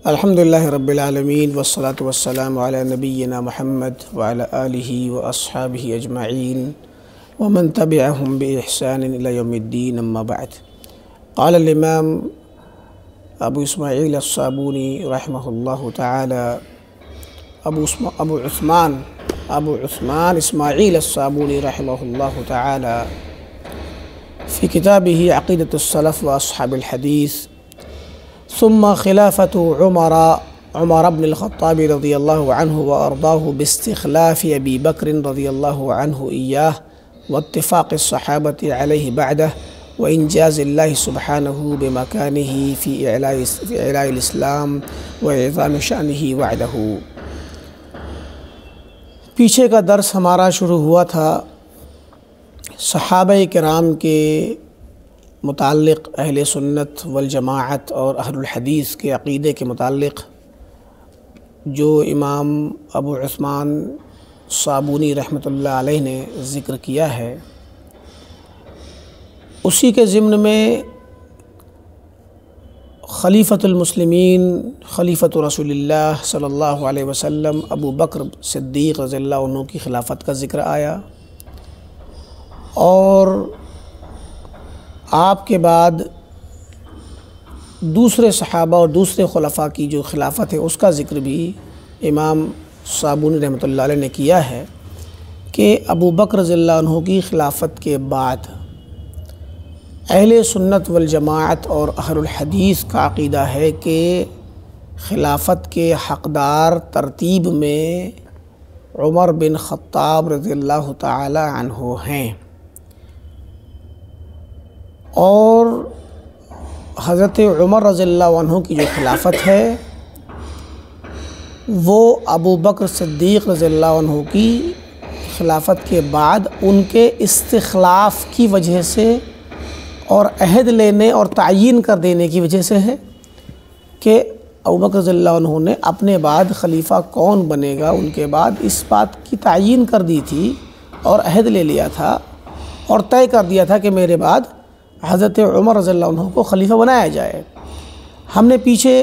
الحمدللہ رب العالمین والصلاة والسلام علی نبینا محمد وعلی آلہ واصحابہ اجمعین ومن تبعہم بإحسان الی یوم الدین اما بعد. قال الامام ابو اسماعیل الصابونی رحمہ اللہ تعالی ابو عثمان اسماعیل الصابونی رحمہ اللہ تعالی فی کتابہ عقیدۃ السلف واصحاب الحدیث ثم خلافة عمر بن الخطاب رضی اللہ عنہ وارضاه باستخلاف ابی بکر رضی اللہ عنہ ایاہ واتفاق الصحابة علیہ بعدہ وانجاز اللہ سبحانہ بمکانہ فی اعلاء الاسلام وعظام شأنہ وعدہ. پیچھے کا درس ہمارا شروع ہوا تھا صحابہ کرام کے متعلق، اہل سنت والجماعت اور اہل الحدیث کے عقیدے کے متعلق جو امام ابو عثمان صابونی رحمۃ اللہ علیہ نے ذکر کیا ہے، اسی کے ضمن میں خلیفۃ المسلمین خلیفۃ رسول اللہ صلی اللہ علیہ وسلم ابو بکر صدیق رضی اللہ عنہ کی خلافت کا ذکر آیا، اور آپ کے بعد دوسرے صحابہ اور دوسرے خلفاء کی جو خلافت ہے اس کا ذکر بھی امام صابونی رحمۃ اللہ علیہ نے کیا ہے کہ ابو بکر رضی اللہ عنہ کی خلافت کے بعد اہل سنت والجماعت اور اہل الحدیث کا عقیدہ ہے کہ خلافت کے حقدار ترتیب میں عمر بن خطاب رضی اللہ تعالی عنہ ہیں، اور حضرت عمر رضی اللہ عنہ کی جو خلافت ہے وہ ابو بکر صدیق رضی اللہ عنہ کی خلافت کے بعد ان کے استخلاف کی وجہ سے اور عہد لینے اور تعیین کر دینے کی وجہ سے ہے کہ ابو بکر رضی اللہ عنہ نے اپنے بعد خلیفہ کون بنے گا ان کے بعد اس بات کی تعیین کر دی تھی اور عہد لے لیا تھا اور طے کر دیا تھا کہ میرے بعد حضرت عمر رضی اللہ عنہ کو خلیفہ بنایا جائے. ہم نے پیچھے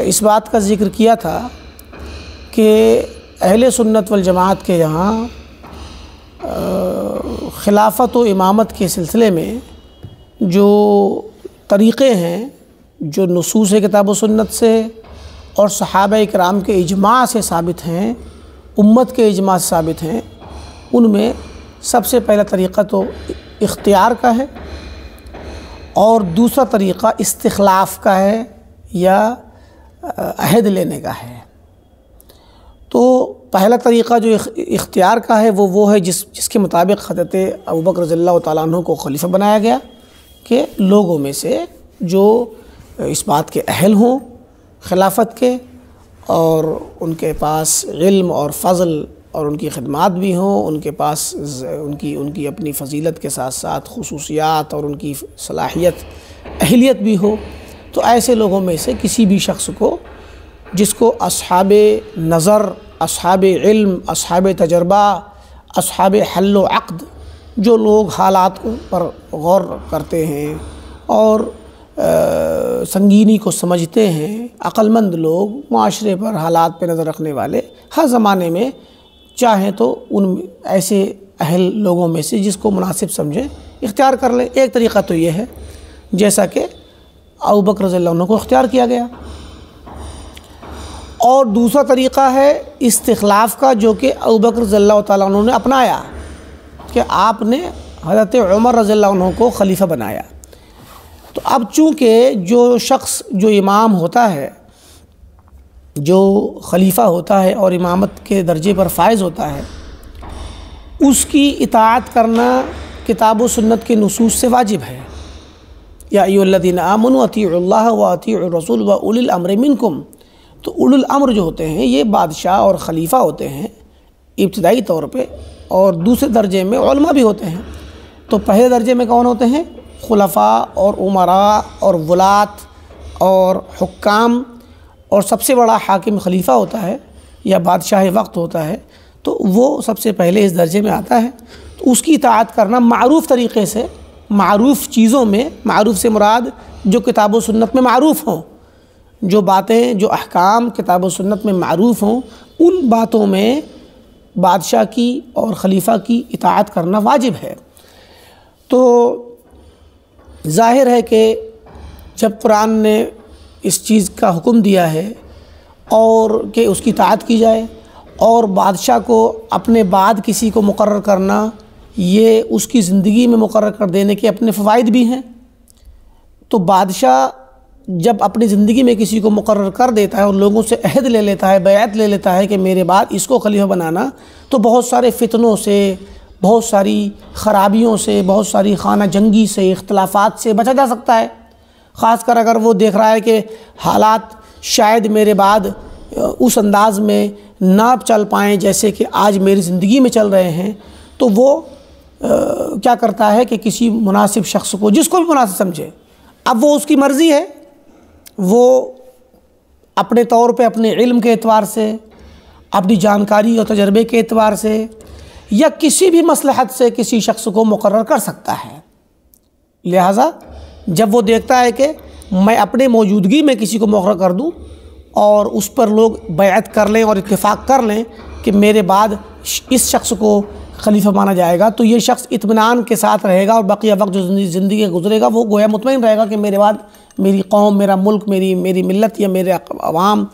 اس بات کا ذکر کیا تھا کہ اہل سنت والجماعت کے یہاں خلافت و امامت کے سلسلے میں جو طریقے ہیں، جو نصوص کتاب و سنت سے اور صحابہ کرام کے اجماع سے ثابت ہیں، امت کے اجماع سے ثابت ہیں، ان میں سب سے پہلا طریقہ تو اختیار کا ہے، اور دوسرا طریقہ استخلاف کا ہے یا عہد لینے کا ہے. تو پہلا طریقہ جو اختیار کا ہے وہ ہے جس کے مطابق حضرت ابوبکر رضی اللہ تعالیٰ عنہ کو خلیفہ بنایا گیا کہ لوگوں میں سے جو اس بات کے اہل ہوں خلافت کے، اور ان کے پاس علم اور فضل اور ان کی خدمات بھی ہوں، ان کے پاس ان کی اپنی فضیلت کے ساتھ ساتھ خصوصیات اور ان کی صلاحیت اہلیت بھی ہو، تو ایسے لوگوں میں سے کسی بھی شخص کو جس کو اصحاب نظر، اصحاب علم، اصحاب تجربہ، اصحاب حل و عقد، جو لوگ حالات پر غور کرتے ہیں اور سنگینی کو سمجھتے ہیں، عقل مند لوگ، معاشرے پر حالات پہ نظر رکھنے والے، ہر زمانے میں چاہیں تو ان ایسے اہل لوگوں میں سے جس کو مناسب سمجھیں اختیار کر لیں. ایک طریقہ تو یہ ہے جیسا کہ ابوبکر رضی اللہ عنہ کو اختیار کیا گیا، اور دوسرا طریقہ ہے استخلاف کا جو کہ ابوبکر رضی اللہ تعالیٰ عنہ نے اپنایا کہ آپ نے حضرت عمر رضی اللہ عنہ کو خلیفہ بنایا. تو اب چونکہ جو شخص جو امام ہوتا ہے، جو خلیفہ ہوتا ہے اور امامت کے درجے پر فائز ہوتا ہے، اس کی اطاعت کرنا کتاب و سنت کے نصوص سے واجب ہے. یا ایھا الذین آمنوا اطیعوا اللہ واطیعوا الرسول واولی الامر منکم. تو اولی الامر جو ہوتے ہیں یہ بادشاہ اور خلیفہ ہوتے ہیں ابتدائی طور پہ، اور دوسرے درجے میں علماء بھی ہوتے ہیں. تو پہلے درجے میں کون ہوتے ہیں؟ خلفاء اور امراء اور ولات اور حکام، اور سب سے بڑا حاکم خلیفہ ہوتا ہے یا بادشاہ وقت ہوتا ہے، تو وہ سب سے پہلے اس درجے میں آتا ہے. تو اس کی اطاعت کرنا معروف طریقے سے، معروف چیزوں میں، معروف سے مراد جو کتاب و سنت میں معروف ہوں، جو باتیں جو احکام کتاب و سنت میں معروف ہوں ان باتوں میں بادشاہ کی اور خلیفہ کی اطاعت کرنا واجب ہے۔ تو ظاہر ہے کہ جب قرآن نے اس چیز کا حکم دیا ہے اور کہ اس کی اطاعت کی جائے، اور بادشاہ کو اپنے بعد کسی کو مقرر کرنا یہ اس کی زندگی میں مقرر کر دینے کے اپنے فوائد بھی ہیں، تو بادشاہ جب اپنی زندگی میں کسی کو مقرر کر دیتا ہے اور لوگوں سے عہد لے لیتا ہے، بیعت لے لیتا ہے کہ میرے بعد اس کو خلیفہ بنانا، تو بہت سارے فتنوں سے، بہت ساری خرابیوں سے، بہت ساری خانہ جنگی سے، اختلافات سے بچا جا سکتا ہے۔ خاص کر اگر وہ دیکھ رہا ہے کہ حالات شاید میرے بعد اس انداز میں نہ چل پائیں جیسے کہ آج میری زندگی میں چل رہے ہیں، تو وہ کیا کرتا ہے کہ کسی مناسب شخص کو، جس کو بھی مناسب سمجھے، اب وہ اس کی مرضی ہے، وہ اپنے طور پہ اپنے علم کے اعتبار سے، اپنی جانکاری اور تجربے کے اعتبار سے، یا کسی بھی مصلحت سے کسی شخص کو مقرر کر سکتا ہے۔ لہٰذا جب وہ دیکھتا ہے کہ میں اپنے موجودگی میں کسی کو مقرر کر دوں اور اس پر لوگ بیعت کر لیں اور اتفاق کر لیں کہ میرے بعد اس شخص کو خلیفہ مانا جائے گا، تو یہ شخص اطمینان کے ساتھ رہے گا اور بقیہ وقت جو زندگی گزرے گا وہ گویا مطمئن رہے گا کہ میرے بعد میری قوم، میرا ملک، میری ملت یا میرے عوام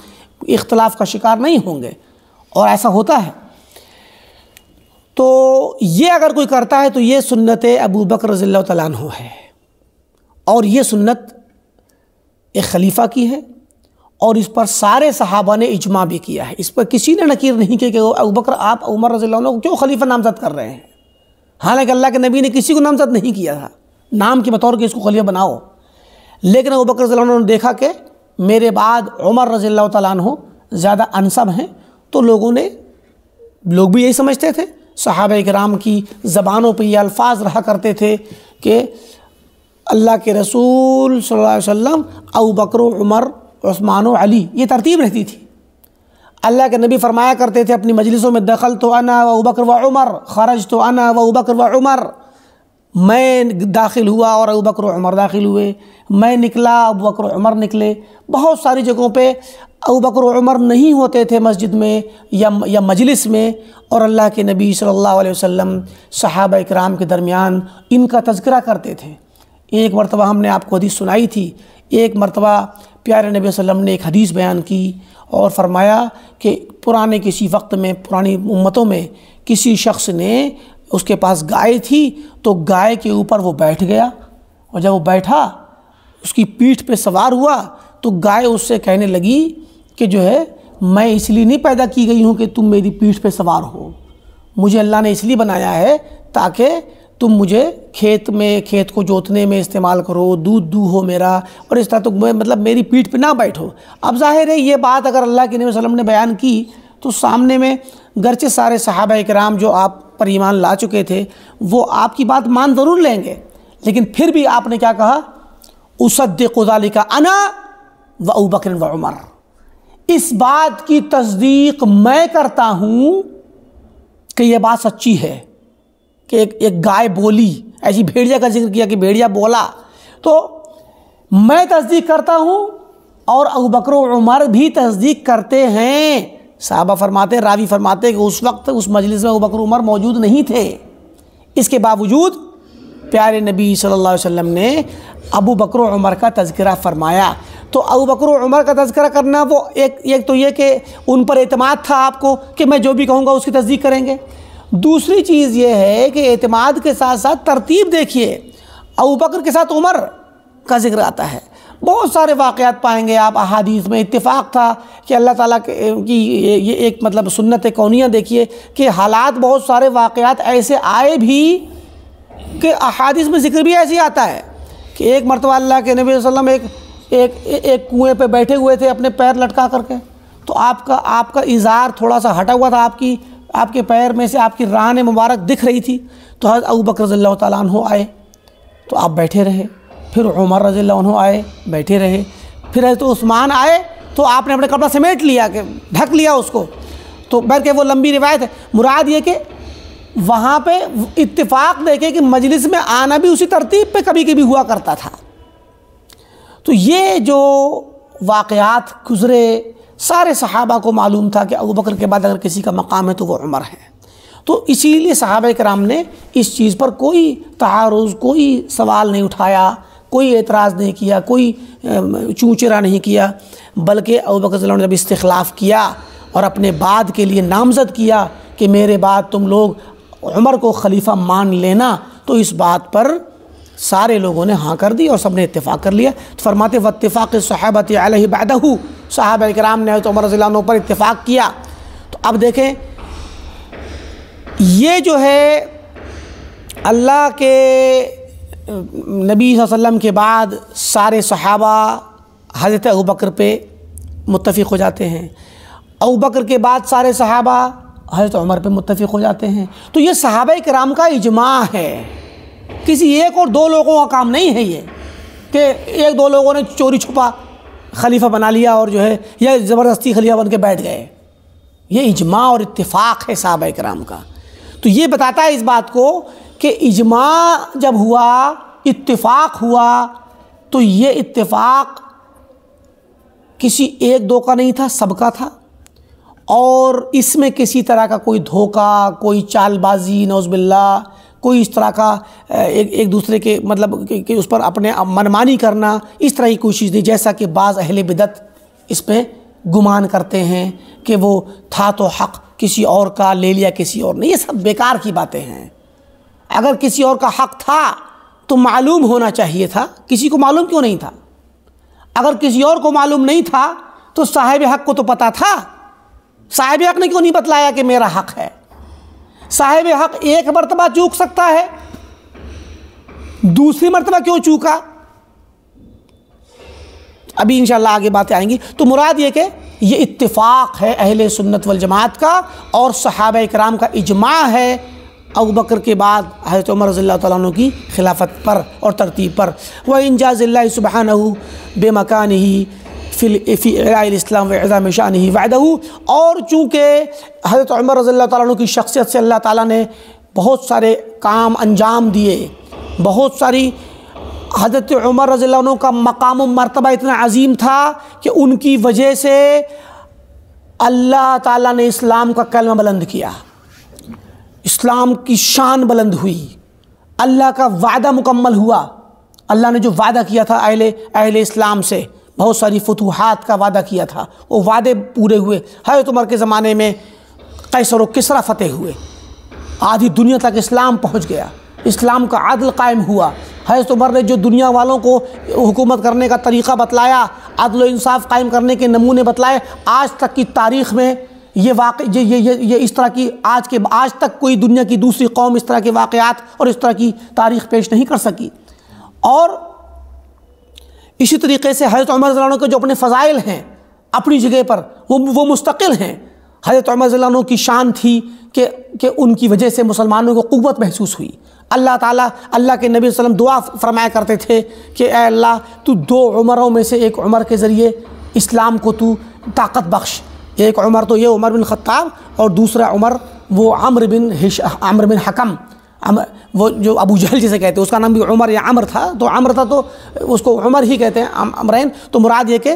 اختلاف کا شکار نہیں ہوں گے، اور ایسا ہوتا ہے۔ تو یہ اگر کوئی کرتا ہے تو یہ سنت ابو بکر رضی اللہ تعالیٰ عنہ ہے، اور یہ سنت ایک خلیفہ کی ہے، اور اس پر سارے صحابہ نے اجماع بھی کیا ہے۔ اس پر کسی نے نکیر نہیں کی کہ ابو بکر آپ عمر رضی اللہ عنہ کو کیوں خلیفہ نامزد کر رہے ہیں، حالانکہ اللہ کے نبی نے کسی کو نامزد نہیں کیا تھا نام کے بطور کہ اس کو خلیفہ بناؤ، لیکن ابو بکر رضی اللہ عنہ نے دیکھا کہ میرے بعد عمر رضی اللہ تعالیٰ عنہ زیادہ انسب ہیں، تو لوگ بھی یہی سمجھتے تھے، صحابہ کرام کی زبانوں پہ یہ الفاظ رہا کرتے تھے کہ اللہ کے رسول صلی اللہ علیہ وسلم ابو بکر و عمر عثمان و علی، یہ ترتیب رہتی تھی۔ اللہ کے نبی فرمایا کرتے تھے اپنی مجلسوں میں دخلت انا و ابو بکر و عمر، خرجت انا و ابو بکر و عمر، میں داخل ہوا اور ابو بکر و عمر داخل ہوئے، میں نکلا ابو بکر و عمر نکلے۔ بہت ساری جگہوں پہ ابو بکر و عمر نہیں ہوتے تھے مسجد میں یا مجلس میں، اور اللہ کے نبی صلی اللہ علیہ وسلم صحابہ اکرام کے درمیان ان کا تذکرہ کرتے تھے۔ ایک مرتبہ ہم نے آپ کو حدیث سنائی تھی، ایک مرتبہ پیارے نبی صلی اللہ علیہ وسلم نے ایک حدیث بیان کی اور فرمایا کہ پرانے کسی وقت میں، پرانی امتوں میں کسی شخص نے، اس کے پاس گائے تھی تو گائے کے اوپر وہ بیٹھ گیا، اور جب وہ بیٹھا اس کی پیٹھ پہ سوار ہوا تو گائے اس سے کہنے لگی کہ جو ہے میں اس لیے نہیں پیدا کی گئی ہوں کہ تم میری پیٹھ پہ سوار ہو، مجھے اللہ نے اس لیے بنایا ہے تاکہ تم مجھے کھیت کو جوتنے میں استعمال کرو، دودھ دو ہو میرا، اور اس طرح تم مطلب میری پیٹھ پہ نہ بیٹھو۔ اب ظاہر ہے یہ بات اگر اللہ کے نبی صلی اللہ علیہ وسلم نے بیان کی تو سامنے میں گرچہ سارے صحابہ کرام جو آپ پر ایمان لا چکے تھے وہ آپ کی بات مان ضرور لیں گے، لیکن پھر بھی آپ نے کیا کہا؟ اصدق ذلک انا و ابو بکر و عمر، اس بات کی تصدیق میں کرتا ہوں کہ یہ بات سچی ہے کہ ایک گائے بولی، ایسی بھیڑیا کا ذکر کیا کہ بھیڑیا بولا، تو میں تصدیق کرتا ہوں اور ابو بکر و عمر بھی تصدیق کرتے ہیں۔ صحابہ فرماتے، راوی فرماتے کہ اس وقت اس مجلس میں ابو بکر و عمر موجود نہیں تھے، اس کے باوجود پیارے نبی صلی اللہ علیہ وسلم نے ابو بکر و عمر کا تذکرہ فرمایا۔ تو ابو بکر و عمر کا تذکرہ کرنا، وہ ایک تو یہ کہ ان پر اعتماد تھا آپ کو کہ میں جو بھی کہوں گا اس کی تصدیق کریں گے، دوسری چیز یہ ہے کہ اعتماد کے ساتھ ساتھ ترتیب دیکھیے، ابو بکر کے ساتھ عمر کا ذکر آتا ہے، بہت سارے واقعات پائیں گے آپ احادیث میں۔ اتفاق تھا کہ اللہ تعالیٰ کی یہ ایک مطلب سنت کونیہ دیکھیے کہ حالات، بہت سارے واقعات ایسے آئے بھی کہ احادیث میں ذکر بھی ایسے آتا ہے کہ ایک مرتبہ اللہ کے نبی صلی اللہ علیہ وسلم ایک کنویں پہ بیٹھے ہوئے تھے اپنے پیر لٹکا کر کے، تو آپ کا ازار تھوڑا سا ہٹا ہوا تھا، آپ کے پیر میں سے آپ کی ران مبارک دکھ رہی تھی، تو حضرت ابو بکر رضی اللہ تعالیٰ عنہ آئے تو آپ بیٹھے رہے، پھر عمر رضی اللہ عنہ آئے بیٹھے رہے، پھر حضرت عثمان آئے تو آپ نے اپنے کپڑا سمیٹ لیا، کہ ڈھک لیا اس کو۔ تو بلکہ وہ لمبی روایت ہے، مراد یہ کہ وہاں پہ اتفاق دیکھے کہ مجلس میں آنا بھی اسی ترتیب پہ کبھی کبھی ہوا کرتا تھا۔ تو یہ جو واقعات گزرے سارے صحابہ کو معلوم تھا کہ ابوبکر کے بعد اگر کسی کا مقام ہے تو وہ عمر ہے، تو اسی لیے صحابہ کرام نے اس چیز پر کوئی تعارض، کوئی سوال نہیں اٹھایا، کوئی اعتراض نہیں کیا، کوئی چونچرا نہیں کیا، بلکہ ابوبکر رضی اللہ عنہ نے جب استخلاف کیا اور اپنے بعد کے لیے نامزد کیا کہ میرے بعد تم لوگ عمر کو خلیفہ مان لینا، تو اس بات پر سارے لوگوں نے ہاں کر دی اور سب نے اتفاق کر لیا۔ تو فرماتے واتفاق الصحابۃ علیہ بعدہ، صحابہ کرام نے حضرت عمر رضی اللہ عنہ پر اتفاق کیا۔ تو اب دیکھیں یہ جو ہے اللہ کے نبی صلی اللہ علیہ وسلم کے بعد سارے صحابہ حضرت ابوبکر پہ متفق ہو جاتے ہیں، ابوبکر کے بعد سارے صحابہ حضرت عمر پہ متفق ہو جاتے ہیں، تو یہ صحابہ کرام کا اجماع ہے، کسی ایک اور دو لوگوں کا کام نہیں ہے یہ کہ ایک دو لوگوں نے چوری چھپا خلیفہ بنا لیا اور جو ہے یا زبردستی خلیفہ بن کے بیٹھ گئے۔ یہ اجماع اور اتفاق ہے صحابہ کرام کا۔ تو یہ بتاتا ہے اس بات کو کہ اجماع جب ہوا، اتفاق ہوا، تو یہ اتفاق کسی ایک دو کا نہیں تھا، سب کا تھا، اور اس میں کسی طرح کا کوئی دھوکہ، کوئی چال بازی، نعوذ باللہ، کوئی اس طرح کا ایک دوسرے کے مطلب کہ اس پر اپنے منمانی کرنا، اس طرح کی کوئی چیز نہیں، جیسا کہ بعض اہل بدعت اس پہ گمان کرتے ہیں کہ وہ تھا تو حق کسی اور کا، لے لیا کسی اور نے۔ یہ سب بیکار کی باتیں ہیں۔ اگر کسی اور کا حق تھا تو معلوم ہونا چاہیے تھا، کسی کو معلوم کیوں نہیں تھا؟ اگر کسی اور کو معلوم نہیں تھا تو صاحب حق کو تو پتہ تھا، صاحب حق نے کیوں نہیں بتلایا کہ میرا حق ہے؟ صاحب حق ایک مرتبہ چوک سکتا ہے، دوسری مرتبہ کیوں چوکا؟ ابھی انشاءاللہ آگے باتیں آئیں گی۔ تو مراد یہ کہ یہ اتفاق ہے اہل سنت والجماعت کا اور صحابہ کرام کا اجماع ہے ابوبکر کے بعد حضرت عمر رضی اللہ تعالیٰ عنہ کی خلافت پر اور ترتیب پر۔ وَإِنْجَازِ اللَّهِ سُبْحَانَهُ بِمَكَانِهِ فِي إِعْلَاءِ الْإِسْلَامِ وَعِظَامِ شَأْنِهِ وَعْدَهُ، اور چونکہ حضرت عمر رضی اللہ تعالیٰ عنہ کی شخصیت سے اللہ تعالیٰ نے بہت سارے کام انجام دیے، بہت ساری، حضرت عمر رضی اللہ عنہ کا مقام و مرتبہ اتنا عظیم تھا کہ ان کی وجہ سے اللہ تعالیٰ نے اسلام کا کلمہ بلند کیا، اسلام کی شان بلند ہوئی، اللہ کا وعدہ مکمل ہوا۔ اللہ نے جو وعدہ کیا تھا اہل اسلام سے، بہت ساری فتوحات کا وعدہ کیا تھا، وہ وعدے پورے ہوئے۔ حضرت عمر کے زمانے میں قیصر و کسریٰ فتح ہوئے، آدھی دنیا تک اسلام پہنچ گیا، اسلام کا عدل قائم ہوا۔ حضرت عمر نے جو دنیا والوں کو حکومت کرنے کا طریقہ بتلایا، عدل و انصاف قائم کرنے کے نمونے بتلائے، آج تک کی تاریخ میں یہ اس طرح کی آج تک کوئی دنیا کی دوسری قوم اس طرح کے واقعات اور اس طرح کی تاریخ پیش نہیں کر سکی۔ اور اسی طریقے سے حضرت عمر رضی اللہ عنہ کے جو اپنے فضائل ہیں اپنی جگہ پر وہ مستقل ہیں۔ حضرت عمر رضی اللہ عنہ کی شان تھی کہ ان کی وجہ سے مسلمانوں کو قوت محسوس ہوئی۔ اللہ تعالیٰ، اللہ کے نبی صلی اللہ علیہ وسلم دعا فرمایا کرتے تھے کہ اے اللہ تو دو عمروں میں سے ایک عمر کے ذریعے اسلام کو تو طاقت بخش۔ ایک عمر تو یہ عمر بن خطاب، اور دوسرا عمر وہ عمرو بن حکم، وہ جو ابو جہل جسے کہتے ہیں، اس کا نام بھی عمر یا عمر تھا، تو عمر تھا تو اس کو عمر ہی کہتے ہیں، عمرین، تو مراد یہ کہ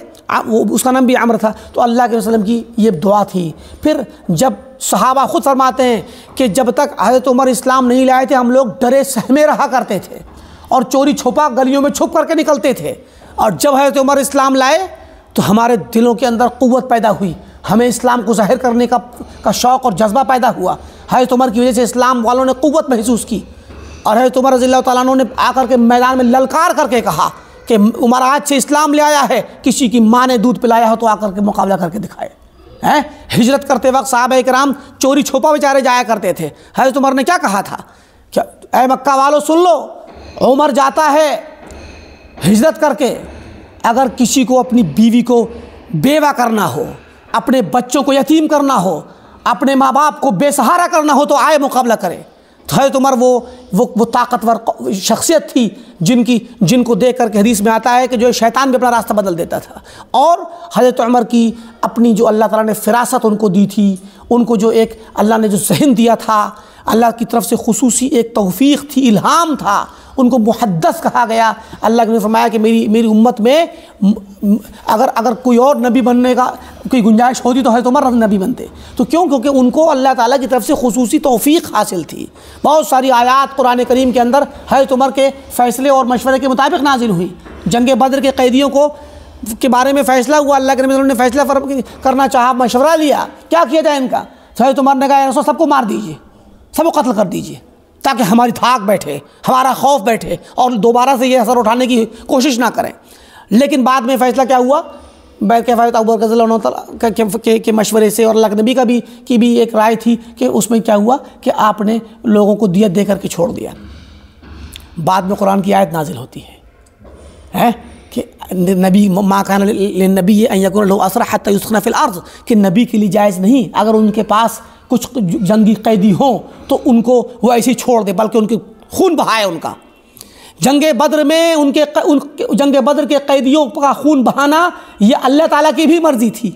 اس کا نام بھی عمر تھا۔ تو اللہ کے وسلم کی یہ دعا تھی۔ پھر جب صحابہ خود فرماتے ہیں کہ جب تک حضرت عمر اسلام نہیں لائے تھے ہم لوگ ڈرے سہمے رہا کرتے تھے اور چوری چھپا گلیوں میں چھپ کر کے نکلتے تھے، اور جب حضرت عمر اسلام لائے تو ہمارے دلوں کے اندر قوت پیدا ہوئی، ہمیں اسلام کو ظاہر کرنے کا شوق اور جذبہ پیدا ہوا۔ حضرت عمر کی وجہ سے اسلام والوں نے قوت محسوس کی، اور حضرت عمر رضی اللہ تعالیٰ عنہ نے آ کر کے میدان میں للکار کر کے کہا کہ عمر آج سے اسلام لے آیا ہے، کسی کی ماں نے دودھ پلایا ہو تو آ کر کے مقابلہ کر کے دکھائے۔ ہجرت کرتے وقت صحابہ کرام چوری چھپا بیچارے جایا کرتے تھے، حضرت عمر نے کیا کہا تھا کہ اے مکہ والو سن لو، عمر جاتا ہے ہجرت کر کے، اگر کسی کو اپنی بیوی کو بیوہ کرنا ہو، اپنے بچوں کو یتیم کرنا ہو، اپنے ماں باپ کو بے سہارا کرنا ہو تو آئے مقابلہ کرے۔ تو حضرت عمر وہ طاقتور شخصیت تھی جن کو دیکھ کر کے حدیث میں آتا ہے کہ جو شیطان بھی اپنا راستہ بدل دیتا تھا۔ اور حضرت عمر کی اپنی جو اللہ تعالیٰ نے فراست ان کو دی تھی، ان کو جو ایک اللہ نے جو ذہن دیا تھا، اللہ کی طرف سے خصوصی ایک توفیق تھی، الہام تھا، ان کو محدث کہا گیا۔ اللہ نے فرمایا کہ میری امت میں اگر کوئی اور نبی بننے کا کوئی گنجائش ہوتی تو حضرت عمر نبی بنتے۔ تو کیوں؟ کیونکہ ان کو اللہ تعالیٰ کی طرف سے خصوصی توفیق حاصل تھی۔ بہت ساری آیات قرآن کریم کے اندر حضرت عمر کے فیصلے اور مشورے کے مطابق نازل ہوئی۔ جنگ بدر کے قیدیوں کے بارے میں فیصلہ ہوا، اللہ کے نبی نے فیصلہ کرنا چاہا، مشورہ لیا کیا کیا جائے ان کا۔ حضرت عمر نے کہا یا رسول سب کو مار دیجئے، سب کو قتل کر دیجئے تاکہ ہماری دھاک بیٹھے، ہمارا خوف بیٹھے اور دوبارہ سے یہ اثر اٹھانے کی کوشش نہ کریں۔ لیکن بعد میں فیصلہ کیا ہوا؟ بیت کے فائدہ ابو بکر رضی اللہ عنہ کے مشورے سے اور اللہ کے نبی کی بھی ایک رائے تھی کہ اس میں کیا ہوا کہ آپ نے لوگوں کو دیت دے کر کے چھوڑ دیا۔ بعد میں قرآن کی آیت نازل ہوتی ہے کہ نبی ما کان للنبی ان یکون له اسرى حتى یسخن فی الارض، کہ نبی کے لیے جائز نہیں اگر ان کے پاس کچھ جنگی قیدی ہوں تو ان کو وہ ایسے چھوڑ دے، بلکہ ان کے خون بہائے ان کا۔ جنگ بدر میں جنگ بدر کے قیدیوں کا خون بہانا یہ اللہ تعالیٰ کی بھی مرضی تھی،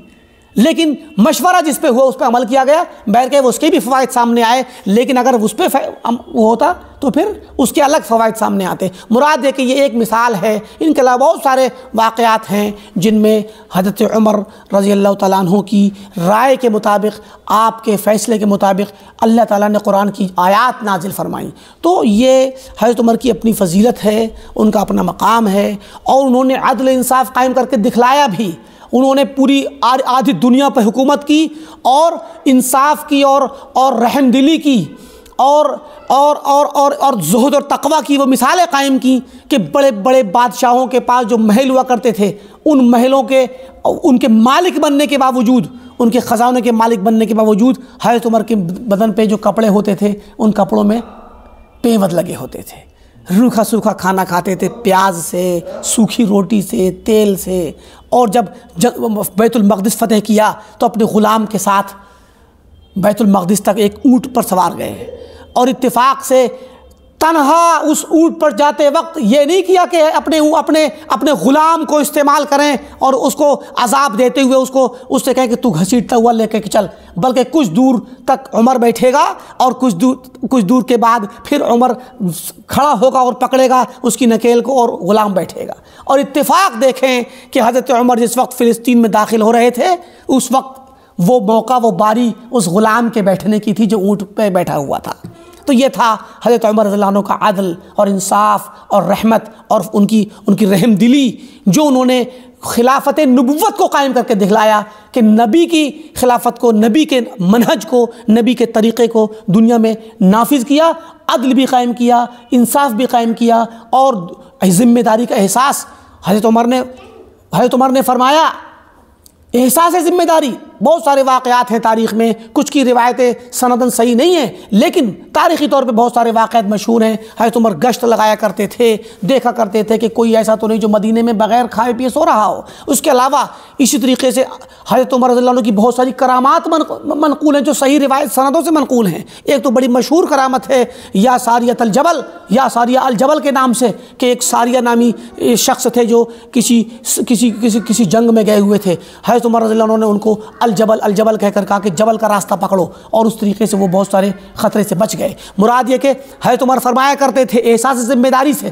لیکن مشورہ جس پہ ہوا اس پہ عمل کیا گیا، بہر کہ اس کے بھی فوائد سامنے آئے، لیکن اگر اس پہ وہ ہوتا تو پھر اس کے الگ فوائد سامنے آتے۔ مراد ہے کہ یہ ایک مثال ہے، ان کے علاوہ بہت سارے واقعات ہیں جن میں حضرت عمر رضی اللہ تعالیٰ عنہ کی رائے کے مطابق، آپ کے فیصلے کے مطابق اللہ تعالیٰ نے قرآن کی آیات نازل فرمائیں۔ تو یہ حضرت عمر کی اپنی فضیلت ہے، ان کا اپنا مقام ہے، اور انہوں نے عدل انصاف قائم کر کے دکھلایا بھی۔ انہوں نے پوری آدھی دنیا پہ حکومت کی اور انصاف کی اور رحم دلی کی اور زہد اور تقوی کی وہ مثالیں قائم کی کہ بڑے بڑے بادشاہوں کے پاس جو محل ہوا کرتے تھے، ان محلوں کے ان کے مالک بننے کے باوجود، ان کے خزانے کے مالک بننے کے باوجود حضرت عمر کے بدن پہ جو کپڑے ہوتے تھے ان کپڑوں میں پیوند لگے ہوتے تھے، روکھا سوکھا کھانا کھاتے تھے، پیاز سے، سوکھی روٹی سے، تیل سے۔ اور جب بیت المقدس فتح کیا تو اپنے غلام کے ساتھ بیت المقدس تک ایک اونٹ پر سوار گئے، اور اتفاق سے تنہا اس اونٹ پر جاتے وقت یہ نہیں کیا کہ اپنے غلام کو استعمال کریں اور اس کو عذاب دیتے ہوئے اس سے کہیں کہ تو گھسیٹتا ہوا لے کے چل، بلکہ کچھ دور تک عمر بیٹھے گا اور کچھ دور کے بعد پھر عمر کھڑا ہوگا اور پکڑے گا اس کی نکیل کو اور غلام بیٹھے گا۔ اور اتفاق دیکھیں کہ حضرت عمر جس وقت فلسطین میں داخل ہو رہے تھے اس وقت وہ موقع، وہ باری اس غلام کے بیٹھنے کی تھی جو اونٹ پہ بیٹھا ہوا تھا۔ تو یہ تھا حضرت عمر رضی اللہ عنہ کا عدل اور انصاف اور رحمت اور ان کی رحم دلی، جو انہوں نے خلافت نبوت کو قائم کر کے دکھلایا کہ نبی کی خلافت کو، نبی کے منہج کو، نبی کے طریقے کو دنیا میں نافذ کیا، عدل بھی قائم کیا، انصاف بھی قائم کیا، اور ذمہ داری کا احساس حضرت عمر نے فرمایا، احساس ذمہ داری۔ بہت سارے واقعات ہیں تاریخ میں، کچھ کی روایتیں سندن صحیح نہیں ہیں، لیکن تاریخی طور پہ بہت سارے واقعات مشہور ہیں۔ حضرت عمر گشت لگایا کرتے تھے، دیکھا کرتے تھے کہ کوئی ایسا تو نہیں جو مدینے میں بغیر کھائے پیے سو رہا ہو۔ اس کے علاوہ اسی طریقے سے حضرت عمر رضی اللہ عنہ کی بہت ساری کرامات منقول ہیں جو صحیح روایت سندوں سے منقول ہیں۔ ایک تو بڑی مشہور کرامت ہے یا ساریہ الجبل، یا ساریہ الجبل کے نام سے، کہ ایک ساریہ نامی شخص تھے جو کسی جنگ میں گئے ہوئے تھے۔ حضرت عمر رضی اللہ عنہ نے ان کو الجبل کہہ کر کہا کہ جبل کا راستہ پکڑو، اور اس طریقے سے وہ بہت سارے خطرے سے بچ گئے۔ مراد یہ کہ حضرت عمر فرمایا کرتے تھے احساس ذمہ داری سے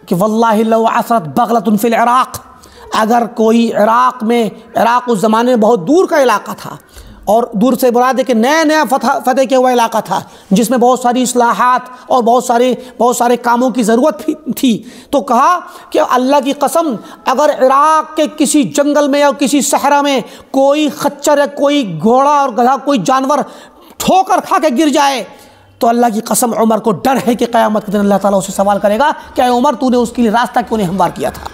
کہ واللہ لو عثرت بغلۃ فی العراق، اگر کوئی عراق اس زمانے میں بہت دور کا علاقہ تھا، اور دور سے مراد ہے کہ نیا فتح کیا ہوا علاقہ تھا جس میں بہت ساری اصلاحات اور بہت سارے کاموں کی ضرورت تھی، تو کہا کہ اللہ کی قسم اگر عراق کے کسی جنگل میں یا کسی صحرا میں کوئی خچر یا کوئی گھوڑا اور گدھا کوئی جانور ٹھوکر کھا کے گر جائے تو اللہ کی قسم عمر کو ڈر ہے کہ قیامت کے دن اللہ تعالیٰ اسے سوال کرے گا کہ اے عمر تو نے اس کے لیے راستہ کیوں نہیں ہموار کیا تھا۔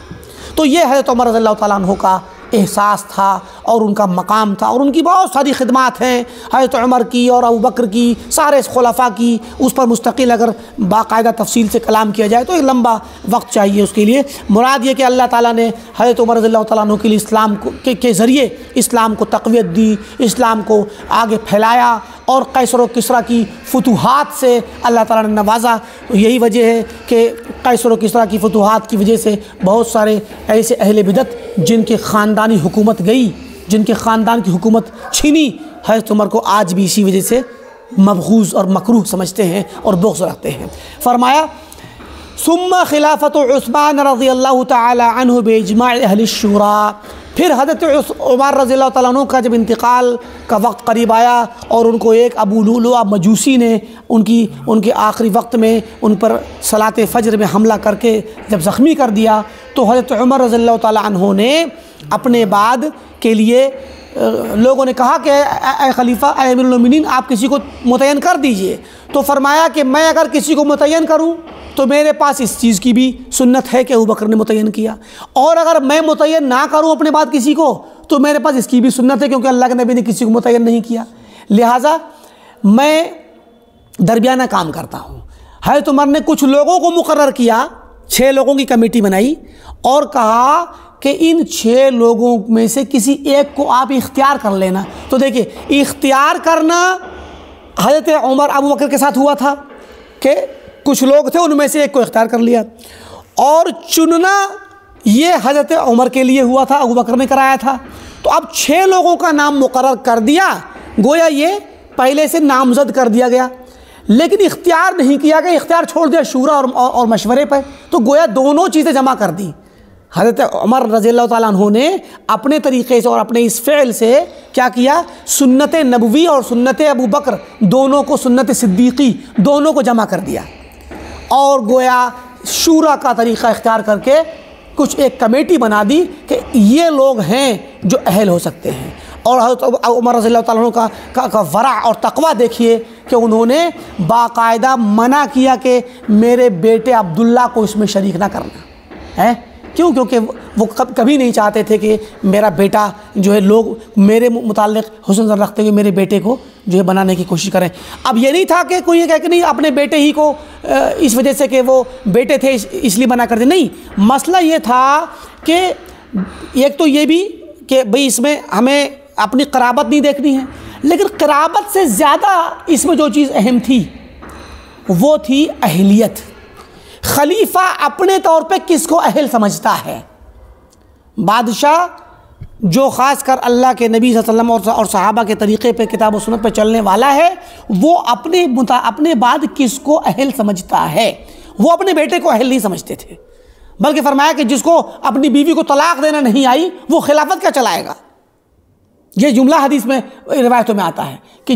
تو یہ حضرت عمر رضی اللہ تعالیٰ عنہ کا احساس تھا اور ان کا مقام تھا، اور ان کی بہت ساری خدمات ہیں حضرت عمر کی اور ابو بکر کی، سارے خلفاء کی۔ اس پر مستقل اگر باقاعدہ تفصیل سے کلام کیا جائے تو ایک لمبا وقت چاہیے اس کے لیے۔ مراد یہ کہ اللہ تعالیٰ نے حضرت عمر رضی اللہ تعالیٰ عنہ کے لیے اسلام کے ذریعے اسلام کو تقویت دی، اسلام کو آگے پھیلایا، اور قیصر و کسریٰ کی فتوحات سے اللہ تعالیٰ نے نوازا۔ یہی وجہ ہے کہ قیصر و کسریٰ کی فتوحات کی وجہ سے بہت سارے ایسے اہل بدعت جن کے خاندانی حکومت گئی، جن کے خاندان کی حکومت چھینی، حضرت عمر کو آج بھی اسی وجہ سے مبغوض اور مکروہ سمجھتے ہیں اور بغض رکھتے ہیں۔ فرمایا ثم خلافت عثمان رضی اللہ تعالی عنہ باجماع اہل الشورى، پھر حضرت عمر رضی اللہ تعالیٰ عنہ کا جب انتقال کا وقت قریب آیا اور ان کو ایک ابو لؤلؤ مجوسی نے ان کے آخری وقت میں ان پر صلاۃ فجر میں حملہ کر کے جب زخمی کر دیا، تو حضرت عمر رضی اللہ تعالیٰ عنہ نے اپنے بعد کے لیے لوگوں نے کہا کہ اے خلیفہ، اے امیر المومنین، آپ کسی کو متعین کر دیجئے۔ تو فرمایا کہ میں اگر کسی کو متعین کروں تو میرے پاس اس چیز کی بھی سنت ہے کہ ابوبکر نے متعین کیا، اور اگر میں متعین نہ کروں اپنے بعد کسی کو تو میرے پاس اس کی بھی سنت ہے، کیونکہ اللہ کے نبی نے کسی کو متعین نہیں کیا۔ لہٰذا میں درمیانہ کام کرتا ہوں۔ حضرت عمر نے کچھ لوگوں کو مقرر کیا، 6 لوگوں کی کمیٹی بنائی اور کہا کہ ان 6 لوگوں میں سے کسی ایک کو آپ اختیار کر لینا۔ تو دیکھیں، اختیار کرنا حضرت عمر ابوبکر کے ساتھ ہوا تھا کہ کچھ لوگ تھے، ان میں سے ایک کو اختیار کر لیا، اور چننا یہ حضرت عمر کے لیے ہوا تھا، ابوبکر نے کرایا تھا۔ تو اب 6 لوگوں کا نام مقرر کر دیا، گویا یہ پہلے سے نامزد کر دیا گیا، لیکن اختیار نہیں کیا گیا، اختیار چھوڑ دیا شورا اور مشورے پر۔ تو گویا دونوں چیزیں جمع کر دی۔ حضرت عمر رضی اللہ تعالیٰ عنہ نے اپنے طریقے سے اور اپنے اس فعل سے کیا کیا؟ سنت نبوی اور سنت ابوبکر دونوں کو، سنت صدیقی دونوں کو جمع کر دیا، اور گویا شورا کا طریقہ اختیار کر کے کچھ ایک کمیٹی بنا دی کہ یہ لوگ ہیں جو اہل ہو سکتے ہیں۔ اور حضرت عمر رضی اللہ تعالیٰ عنہ کا ورع اور تقویٰ دیکھیے کہ انہوں نے باقاعدہ منع کیا کہ میرے بیٹے عبداللہ کو اس میں شریک نہ کرنا ہے۔ کیوں؟ کیونکہ وہ کبھی نہیں چاہتے تھے کہ میرا بیٹا جو ہے، لوگ میرے متعلق حسن ظن رکھتے ہوئے میرے بیٹے کو جو ہے بنانے کی کوشش کریں۔ اب یہ نہیں تھا کہ کوئی یہ کہے کہ نہیں اپنے بیٹے ہی کو اس وجہ سے کہ وہ بیٹے تھے اس لیے منع کر دیں، نہیں، مسئلہ یہ تھا کہ ایک تو یہ بھی کہ بھئی اس میں ہمیں اپنی قرابت نہیں دیکھنی ہے، لیکن قرابت سے زیادہ اس میں جو چیز اہم تھی وہ تھی اہلیت۔ خلیفہ اپنے طور پہ کس کو اہل سمجھتا ہے؟ بادشاہ جو خاص کر اللہ کے نبی صلی اللہ علیہ وسلم اور صحابہ کے طریقے پہ، کتاب و سنت پہ چلنے والا ہے، وہ اپنے بعد کس کو اہل سمجھتا ہے؟ وہ اپنے بیٹے کو اہل نہیں سمجھتے تھے، بلکہ فرمایا کہ جس کو اپنی بیوی کو طلاق دینا نہیں آئی وہ خلافت کیا چلائے گا۔ یہ جملہ حدیث میں روایتوں میں آتا ہے کہ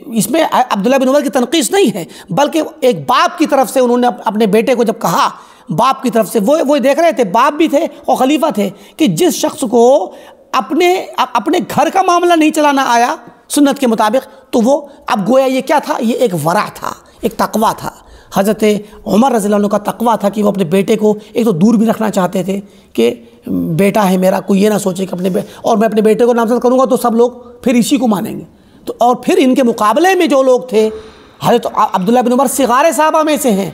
اس میں عبداللہ بن عمر کی تنقیص نہیں ہے، بلکہ ایک باپ کی طرف سے انہوں نے اپنے بیٹے کو جب کہا، باپ کی طرف سے وہ دیکھ رہے تھے، باپ بھی تھے اور خلیفہ تھے، کہ جس شخص کو اپنے گھر کا معاملہ نہیں چلانا آیا سنت کے مطابق، تو وہ اب گویا یہ کیا تھا؟ یہ ایک ورع تھا، ایک تقویٰ تھا۔ حضرت عمر رضی اللہ عنہ کا تقویٰ تھا کہ وہ اپنے بیٹے کو ایک تو دور بھی رکھنا چاہتے تھے کہ بیٹا ہے میرا، کوئی یہ نہ سوچے کہ اور میں اپنے بیٹے کو نامزد کروں گا تو سب لوگ پھر اسی کو مانیں گے۔ تو اور پھر ان کے مقابلے میں جو لوگ تھے، حضرت عبداللہ بن عمر صغار صحابہ میں سے ہیں،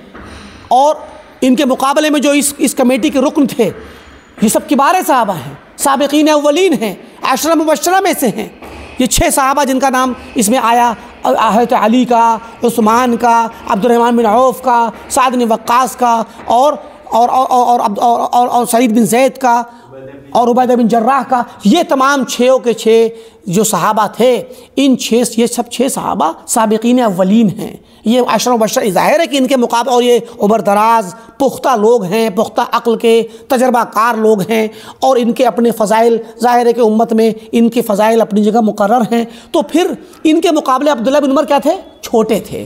اور ان کے مقابلے میں جو اس کمیٹی کے رکن تھے یہ سب کبار صحابہ ہیں، سابقین اولین ہیں، عشرہ مبشرہ میں سے ہیں۔ یہ 6 صحابہ جن کا نام اس میں آیا، حضرت علی کا، عثمان کا، عبد الرحمن بن عوف کا، سعد بن وقاص کا، اور سعید بن زید کا، اور عبیدہ بن جراح کا، یہ تمام 6 کے 6 جو صحابہ تھے، یہ سب 6 صحابہ سابقین اولین ہیں۔ یہ عشرہ مبشرہ، ظاہر ہے کہ ان کے مقابلے، اور یہ عمر دراز پختہ لوگ ہیں، پختہ عقل کے تجربہ کار لوگ ہیں، اور ان کے اپنے فضائل، ظاہر ہے کہ امت میں ان کے فضائل اپنی جگہ مقرر ہیں۔ تو پھر ان کے مقابلے عبداللہ بن عمر کیا تھے؟ چھوٹے تھے،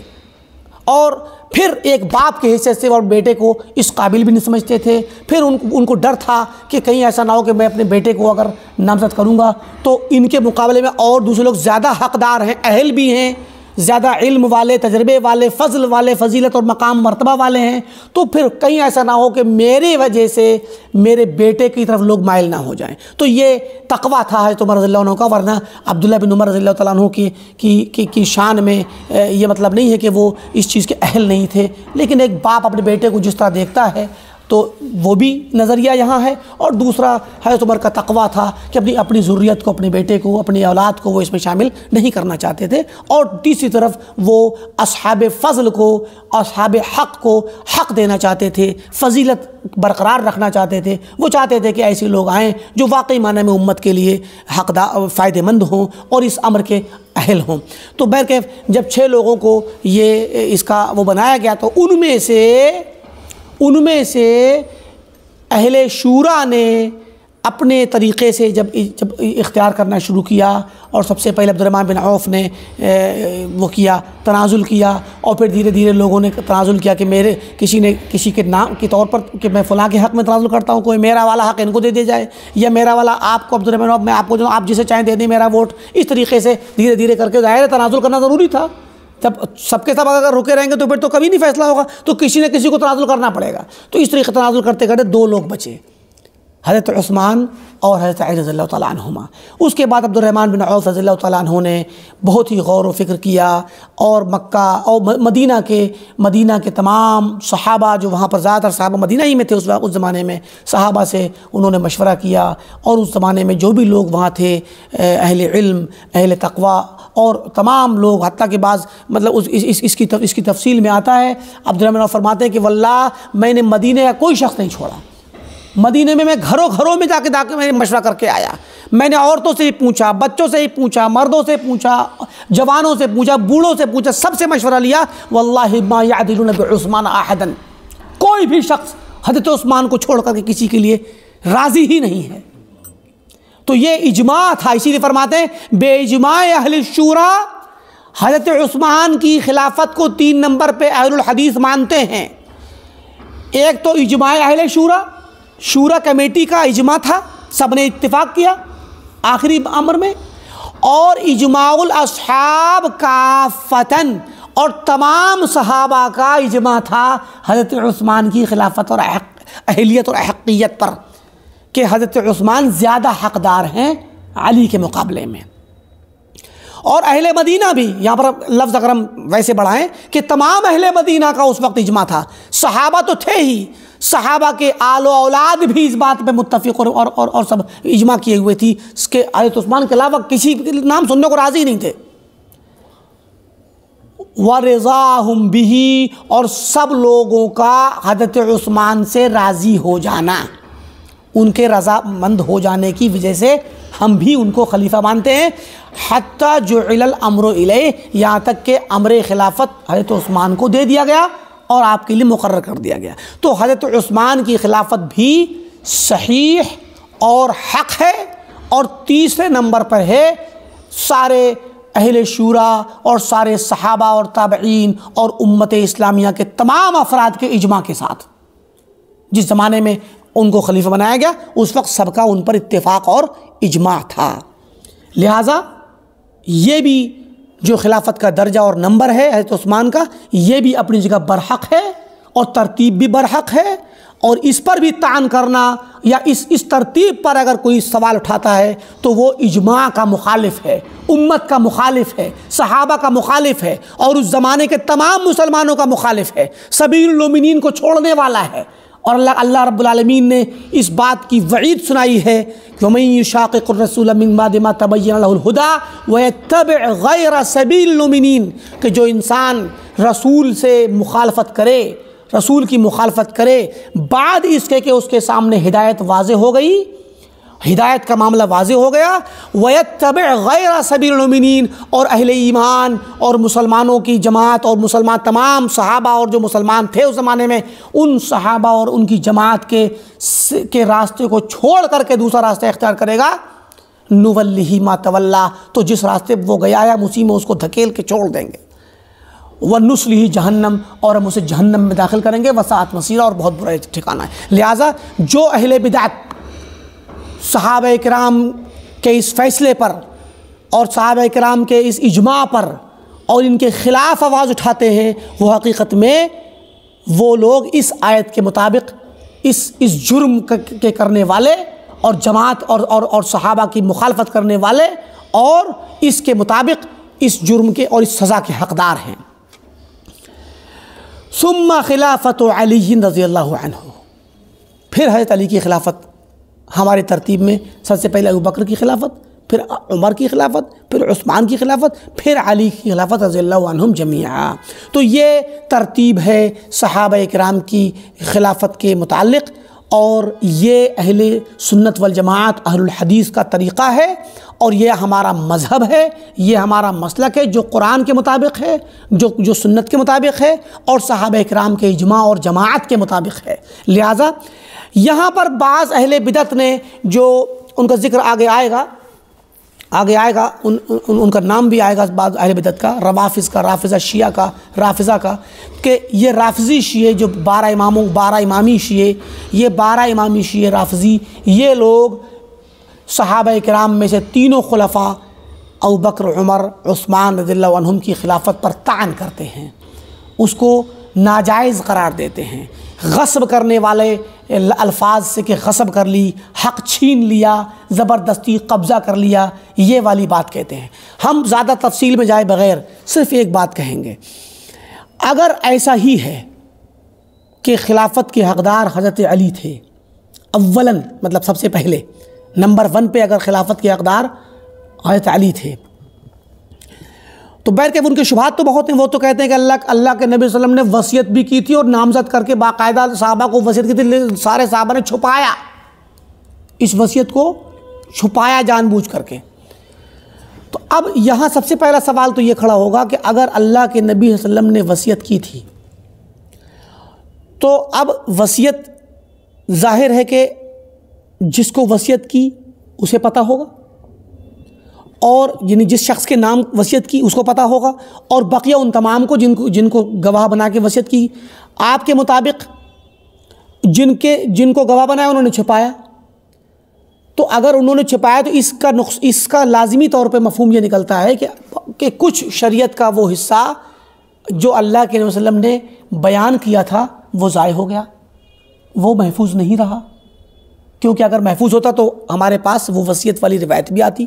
اور پھر ایک باپ کے حیثیت سے اور بیٹے کو اس قابل بھی نہیں سمجھتے تھے۔ پھر ان کو ڈر تھا کہ کہیں ایسا نہ ہو کہ میں اپنے بیٹے کو اگر نامزد کروں گا تو ان کے مقابلے میں اور دوسرے لوگ زیادہ حقدار ہیں، اہل بھی ہیں، زیادہ علم والے، تجربے والے، فضل والے، فضیلت اور مقام مرتبہ والے ہیں، تو پھر کہیں ایسا نہ ہو کہ میرے وجہ سے میرے بیٹے کی طرف لوگ مائل نہ ہو جائیں۔ تو یہ تقویٰ تھا حضرت عمر رضی اللہ عنہ کا، ورنہ عبداللہ بن عمر رضی اللہ تعالیٰ عنہ کی شان میں یہ مطلب نہیں ہے کہ وہ اس چیز کے اہل نہیں تھے، لیکن ایک باپ اپنے بیٹے کو جس طرح دیکھتا ہے تو وہ بھی نظریہ یہاں ہے، اور دوسرا حضرت عمر کا تقویٰ تھا کہ اپنی ذریت کو، اپنے بیٹے کو، اپنی اولاد کو وہ اس میں شامل نہیں کرنا چاہتے تھے، اور تیسری طرف وہ اصحاب فضل کو، اصحاب حق کو حق دینا چاہتے تھے، فضیلت برقرار رکھنا چاہتے تھے۔ وہ چاہتے تھے کہ ایسے لوگ آئیں جو واقعی معنی میں امت کے لیے فائدہ مند ہوں اور اس امر کے اہل ہوں۔ تو بہرکیف جب 6 لوگوں کو یہ اس کا وہ بنایا گیا تو ان میں سے ان میں سے اہل شورا نے اپنے طریقے سے جب اختیار کرنا شروع کیا، اور سب سے پہلے عبدالرحمن بن عوف نے وہ کیا، تنازل کیا، اور پھر دھیرے دھیرے لوگوں نے تنازل کیا کہ کسی کے نام کے طور پر کہ میں فلاں کے حق میں تنازل کرتا ہوں، کوئی میرا والا حق ان کو دے دیا جائے، یا میرا والا آپ کو عبدالرحمن بن عوف میں آپ کو جو آپ جسے چاہیں دے دیں میرا ووٹ، اس طریقے سے دھیرے دھیرے کر کے ظاہر ہے تنازل کرنا ضروری تھا۔ جب سب کے سب اگر رکے رہیں گے تو پھر تو کبھی نہیں فیصلہ ہوگا، تو کسی نہ کسی کو تنازل کرنا پڑے گا۔ تو اس طریقے تنازل کرتے کرتے دو لوگ بچے، حضرت عثمان اور حضرت علی رضی اللہ تعالیٰ عنہما۔ اس کے بعد عبدالرحمن بن عوف رضی اللہ تعالیٰ عنہ نے بہت ہی غور و فکر کیا، اور مکہ اور مدینہ کے تمام صحابہ جو وہاں پر زیادہ تر صحابہ مدینہ ہی میں تھے اس زمانے میں، صحابہ سے انہوں نے مشورہ کیا، اور اس زمانے میں جو بھی لوگ وہاں تھے، اہل علم، اہل تقوی، اور تمام لوگ، حتیٰ کہ بعض مطلب اس کی تفصیل میں آتا ہے، عبدالرحمن بن عوف فرماتے ہیں کہ واللہ میں نے مدینہ کا کوئی شخص نہیں چھوڑا، مدینے میں گھروں میں جا کے میں نے مشورہ کر کے آیا، میں نے عورتوں سے ہی پوچھا، بچوں سے ہی پوچھا، مردوں سے پوچھا، جوانوں سے پوچھا، بوڑھوں سے پوچھا، سب سے مشورہ لیا، واللہ ما یعدلون بعثمان احدا، کوئی بھی شخص حضرت عثمان کو چھوڑ کر کے کسی کے لیے راضی ہی نہیں ہے۔ تو یہ اجماع تھا، اسی لیے فرماتے ہیں بے اجماع اہل الشورا، حضرت عثمان کی خلافت کو 3 نمبر پہ اہل الحدیث مانتے ہیں۔ ایک تو اجماع اہل شورا کمیٹی کا اجماع تھا، سب نے اتفاق کیا آخری امر میں، اور اجماع الاصحاب کافتاً، اور تمام صحابہ کا اجماع تھا حضرت عثمان کی خلافت اور اہلیت اور احقیت پر، کہ حضرت عثمان زیادہ حقدار ہیں علی کے مقابلے میں۔ اور اہل مدینہ بھی، یہاں پر لفظ اگر ہم ویسے بڑھائیں کہ تمام اہل مدینہ کا اس وقت اجماع تھا، صحابہ تو تھے ہی، صحابہ کے آل و اولاد بھی اس بات پہ متفق اور سب اجماع کیے ہوئے تھی، اس کے حضرت عثمان کے علاوہ کسی نام سننے کو راضی نہیں تھے۔ وَرِضَاهُمْ بِهِ، اور سب لوگوں کا حضرت عثمان سے راضی ہو جانا، ان کے رضامند ہو جانے کی وجہ سے ہم بھی ان کو خلیفہ مانتے ہیں، حتیٰ جُعِلَ الْأَمْرُ إِلَيْهِ، یہاں تک کہ امر خلافت حضرت عثمان کو دے دیا گیا اور آپ کے لیے مقرر کر دیا گیا۔ تو حضرت عثمان کی خلافت بھی صحیح اور حق ہے، اور تیسرے نمبر پر ہے سارے اہل شورا اور سارے صحابہ اور تابعین اور امت اسلامیہ کے تمام افراد کے اجماع کے ساتھ۔ جس زمانے میں ان کو خلیفہ بنایا گیا اس وقت سب کا ان پر اتفاق اور اجماع تھا، لہٰذا یہ بھی جو خلافت کا درجہ اور نمبر ہے حضرت عثمان کا، یہ بھی اپنی جگہ برحق ہے، اور ترتیب بھی برحق ہے، اور اس پر بھی طعن کرنا یا اس ترتیب پر اگر کوئی سوال اٹھاتا ہے تو وہ اجماع کا مخالف ہے، امت کا مخالف ہے، صحابہ کا مخالف ہے، اور اس زمانے کے تمام مسلمانوں کا مخالف ہے، سبیل المؤمنین کو چھوڑنے والا ہے۔ اور اللہ رب العالمین نے اس بات کی وعید سنائی ہے کہ وَمَن يُشَاقِقِ الرَّسُولَ مِن بَعْدِ مَا تَبَيَّنَ لَهُ الْهُدَىٰ وَيَتَّبِعْ غَيْرَ سَبِيلِ الْمُؤْمِنِينَ، کہ جو انسان رسول سے مخالفت کرے، رسول کی مخالفت کرے بعد اس کے کہ اس کے سامنے ہدایت واضح ہو گئی، ہدایت کا معاملہ واضح ہو گیا، وَيَتَّبِعْ غَيْرَ سَبِيلِ الْمُؤْمِنِينَ، اور اہل ایمان اور مسلمانوں کی جماعت اور مسلمان تمام صحابہ اور جو مسلمان تھے اس زمانے میں، ان صحابہ اور ان کی جماعت کے راستے کو چھوڑ کر کے دوسرا راستہ اختیار کرے گا، نُوَلِّهِ مَا تَوَلَّىٰ، تو جس راستے وہ گیا ہے ہم اسی میں اس کو دھکیل کے چھوڑ دیں گے، وَنُصْلِهِ جہنم، اور ہم اسے جہنم میں داخل کریں گے، وَسَاءَتْ مَصِيرًا، اور بہت برا ٹھکانہ ہے۔ لہٰذا جو اہل بدعت صحابہ کرام کے اس فیصلے پر اور صحابہ کرام کے اس اجماع پر اور ان کے خلاف آواز اٹھاتے ہیں، وہ حقیقت میں وہ لوگ اس آیت کے مطابق اس جرم کے کرنے والے اور جماعت اور صحابہ کی مخالفت کرنے والے اور اس کے مطابق اس جرم کے اور اس سزا کے حقدار ہیں۔ ثم خلافت علی رضی اللہ عنہ، پھر حضرت علی کی خلافت ہمارے ترتیب میں سب سے پہلے ابوبکر کی خلافت، پھر عمر کی خلافت، پھر عثمان کی خلافت، پھر علی کی خلافت رضی اللہ عنہم جمیعا۔ تو یہ ترتیب ہے صحابہ کرام کی خلافت کے متعلق، اور یہ اہل سنت والجماعت اہل الحدیث کا طریقہ ہے، اور یہ ہمارا مذہب ہے، یہ ہمارا مسلک ہے جو قرآن کے مطابق ہے، جو سنت کے مطابق ہے، اور صحابہ کرام کے اجماع اور جماعت کے مطابق ہے۔ لہٰذا یہاں پر بعض اہل بدعت نے، جو ان کا ذکر آگے آئے گا، ان کا نام بھی آئے گا بعض اہل بدعت کا، روافظ کا، رافضہ شیعہ کا، رافضہ کا، کہ یہ رافضی شیعہ جو 12 امامی شیعہ، یہ 12 امامی شیعہ رافضی، یہ لوگ صحابہ کرام میں سے تینوں خلفاء ابوبکر، عمر، عثمان رضی اللہ عنہم کی خلافت پر طعن کرتے ہیں، اس کو ناجائز قرار دیتے ہیں، غصب کرنے والے الفاظ سے کہ غصب کر لی، حق چھین لیا، زبردستی قبضہ کر لیا، یہ والی بات کہتے ہیں۔ ہم زیادہ تفصیل میں جائے بغیر صرف ایک بات کہیں گے، اگر ایسا ہی ہے کہ خلافت کے حقدار حضرت علی تھے، اولاً مطلب سب سے پہلے نمبر 1 پہ اگر خلافت کے حقدار حضرت علی تھے، تو بہر کہ ان کے شبہات تو بہت ہیں۔ وہ تو کہتے ہیں کہ اللہ کے نبی صلی اللہ علیہ وسلم نے وصیت بھی کی تھی اور نامزد کر کے باقاعدہ صحابہ کو وصیت کی تھی، سارے صحابہ نے چھپایا، اس وصیت کو چھپایا جان بوجھ کر کے۔ تو اب یہاں سب سے پہلا سوال تو یہ کھڑا ہوگا کہ اگر اللہ کے نبی صلی اللہ علیہ وسلم نے وصیت کی تھی تو اب وصیت ظاہر ہے کہ جس کو وصیت کی اسے پتہ ہوگا، اور یعنی جس شخص کے نام وصیت کی اس کو پتہ ہوگا، اور بقیہ ان تمام کو جن کو گواہ بنا کے وصیت کی، آپ کے مطابق جن کو گواہ بنایا انہوں نے چھپایا۔ تو اگر انہوں نے چھپایا تو اس کا لازمی طور پہ مفہوم یہ نکلتا ہے کہ کچھ شریعت کا وہ حصہ جو اللہ کے نبی صلی اللہ علیہ وسلم نے بیان کیا تھا وہ ضائع ہو گیا، وہ محفوظ نہیں رہا، کیونکہ اگر محفوظ ہوتا تو ہمارے پاس وہ وصیت والی روایت بھی آتی۔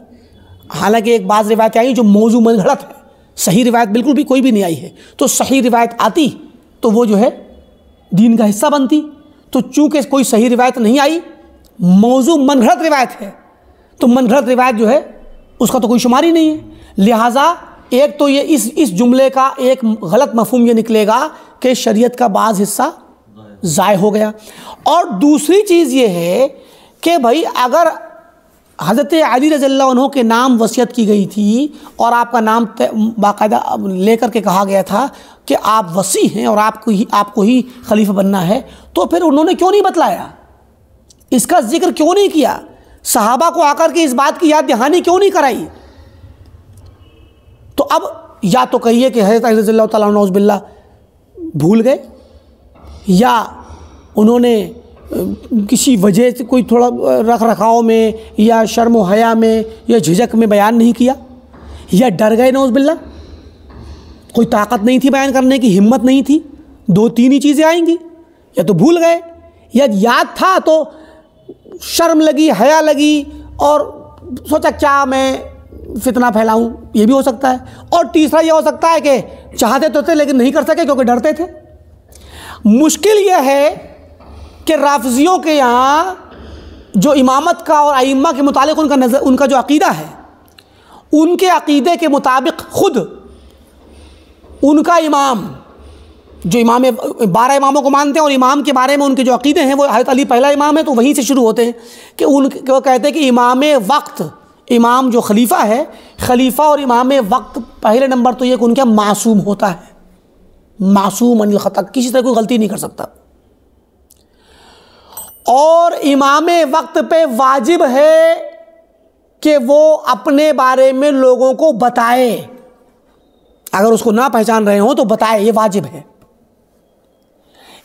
حالانکہ ایک بعض روایتیں آئی جو موضوع من گھڑت ہے، صحیح روایت بالکل بھی کوئی بھی نہیں آئی ہے، تو صحیح روایت آتی تو وہ جو ہے دین کا حصہ بنتی۔ تو چونکہ کوئی صحیح روایت نہیں آئی، موضوع من گھڑت روایت ہے، تو من گھڑت روایت جو ہے اس کا تو کوئی شمار ہی نہیں ہے۔ لہٰذا ایک تو یہ اس جملے کا ایک غلط مفہوم یہ نکلے گا کہ شریعت کا بعض حصہ ضائع ہو گیا، اور دوسری چیز یہ ہے کہ بھائی اگر حضرت علی رضی اللہ عنہ کے نام وصیت کی گئی تھی اور آپ کا نام باقاعدہ لے کر کے کہا گیا تھا کہ آپ وصی ہیں اور آپ کو ہی خلیفہ بننا ہے، تو پھر انہوں نے کیوں نہیں بتلایا، اس کا ذکر کیوں نہیں کیا، صحابہ کو آ کر کے اس بات کی یاد دہانی کیوں نہیں کرائی؟ تو اب یا تو کہیے کہ حضرت علی رضی اللہ تعالیٰ عنہ نعوذ باللہ بھول گئے، یا انہوں نے کسی وجہ سے کوئی تھوڑا رکھ رکھاؤ میں یا شرم و حیا میں یا جھجک میں بیان نہیں کیا، یا ڈر گئے نعوذ باللہ، کوئی طاقت نہیں تھی بیان کرنے کی، ہمت نہیں تھی، 2-3 ہی چیزیں آئیں گی، یا تو بھول گئے، یا یاد تھا تو شرم لگی، حیا لگی اور سوچا کیا میں فتنہ پھیلاؤں، یہ بھی ہو سکتا ہے، اور تیسرا یہ ہو سکتا ہے کہ چاہتے تو تھے لیکن نہیں کر سکے کیونکہ ڈرتے تھے۔ مشکل یہ ہے کہ رافضیوں کے یہاں جو امامت کا اور ائمہ کے متعلق ان کا جو عقیدہ ہے، ان کے عقیدے کے مطابق خود ان کا امام جو امام 12 اماموں کو مانتے ہیں اور امام کے بارے میں ان کے جو عقیدے ہیں وہ حضرت علی پہلا امام ہے، تو وہیں سے شروع ہوتے ہیں کہ وہ کہتے ہیں کہ امام وقت، امام جو خلیفہ ہے، خلیفہ اور امام وقت پہلے نمبر تو یہ کہ ان کا معصوم ہوتا ہے، معصوم عن الخطا، کسی طرح کوئی غلطی نہیں کر سکتا، اور امام وقت پہ واجب ہے کہ وہ اپنے بارے میں لوگوں کو بتائے، اگر اس کو نہ پہچان رہے ہوں تو بتائے، یہ واجب ہے۔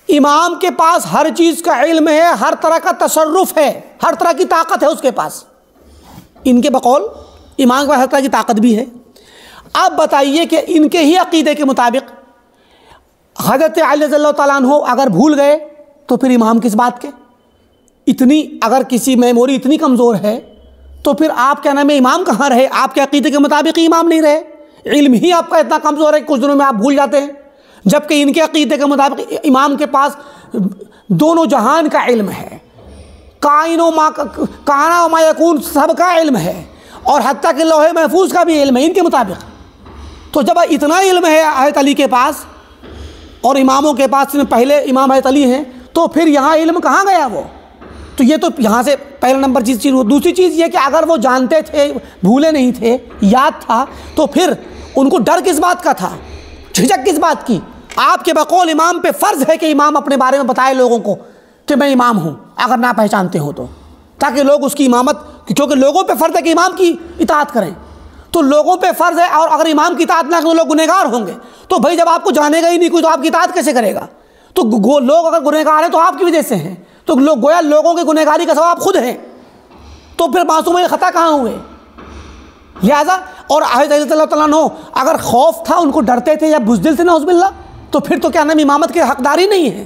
امام کے پاس ہر چیز کا علم ہے، ہر طرح کا تصرف ہے، ہر طرح کی طاقت ہے اس کے پاس، ان کے بقول امام کے پاس ہر طرح کی طاقت بھی ہے۔ اب بتائیے کہ ان کے ہی عقیدے کے مطابق حضرت علی رضی اللہ تعالیٰ عنہ اگر بھول گئے تو پھر امام کس بات کے؟ اتنی اگر کسی میموری اتنی کمزور ہے تو پھر آپ کیا نام ہے امام کہاں رہے؟ آپ کے عقیدے کے مطابق ہی امام نہیں رہے، علم ہی آپ کا اتنا کمزور ہے کہ کچھ دنوں میں آپ بھول جاتے ہیں، جبکہ ان کے عقیدے کے مطابق امام کے پاس دونوں جہان کا علم ہے، کائنا و ما یکون سب کا علم ہے، اور حتیٰ کہ لوح محفوظ کا بھی علم ہے ان کے مطابق۔ تو جب اتنا علم ہے حضرت علی کے پاس اور اماموں کے پاس، پہلے امام حضرت علی ہیں، تو پھر یہاں علم کہاں گیا؟ وہ تو یہ تو یہاں سے پہلا نمبر چیز دوسری چیز یہ کہ اگر وہ جانتے تھے، بھولے نہیں تھے، یاد تھا، تو پھر ان کو ڈر کس بات کا تھا، جھجک کس بات کی؟ آپ کے بقول امام پہ فرض ہے کہ امام اپنے بارے میں بتائے لوگوں کو کہ میں امام ہوں، اگر نہ پہچانتے ہو تو، تاکہ لوگ اس کی امامت، کیونکہ لوگوں پہ فرض ہے کہ امام کی اطاعت کریں، تو لوگوں پہ فرض ہے، اور اگر امام کی اطاعت نہ کریں لوگ گنہگار ہوں گے، تو بھائی جب آپ کو جانے گا ہی نہیں کوئی تو آپ کی اطاعت کیسے کرے گا؟ تو لوگ اگر گنہگار ہیں تو آپ کی وجہ سے ہیں، تو لوگ گویا لوگوں کی گنہگاری کا سبب خود ہیں، تو پھر معصوم خطا کہاں ہوئے؟ لہذا اور حضرت اللہ تعالیٰ عنہ اگر خوف تھا، ان کو ڈرتے تھے یا بزدل تھے نعوذ باللہ، تو پھر تو کیا نام امامت کے حقدار ہی نہیں ہے۔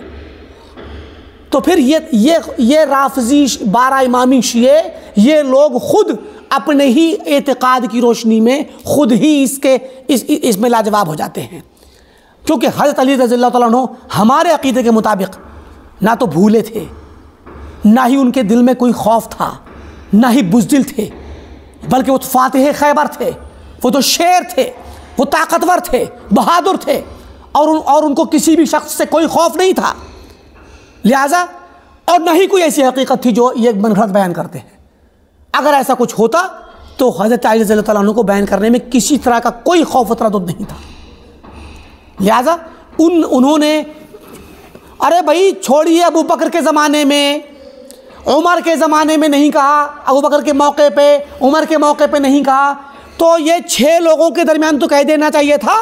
تو پھر یہ رافضی 12 امامی شیعہ، یہ لوگ خود اپنے ہی اعتقاد کی روشنی میں خود ہی اس میں لاجواب ہو جاتے ہیں، کیونکہ حضرت علی رضی اللہ تعالیٰ عنہ ہمارے عقیدے کے مطابق نہ تو بھولے تھے، نہ ہی ان کے دل میں کوئی خوف تھا، نہ ہی بزدل تھے، بلکہ وہ فاتح خیبر تھے، وہ تو شیر تھے، وہ طاقتور تھے، بہادر تھے، اور ان کو کسی بھی شخص سے کوئی خوف نہیں تھا، لہذا اور نہ ہی کوئی ایسی حقیقت تھی جو یہ منفرد بیان کرتے ہیں۔ اگر ایسا کچھ ہوتا تو حضرت علی رضی اللہ تعالیٰ عنہ کو بیان کرنے میں کسی طرح کا کوئی خوف و تردد نہیں تھا، لہذا انہوں نے ارے بھائی چھوڑیے، ابو بکر کے زمانے میں، عمر کے زمانے میں نہیں کہا، ابو بکر کے موقع پہ، عمر کے موقع پہ نہیں کہا، تو یہ 6 لوگوں کے درمیان تو کہہ دینا چاہیے تھا۔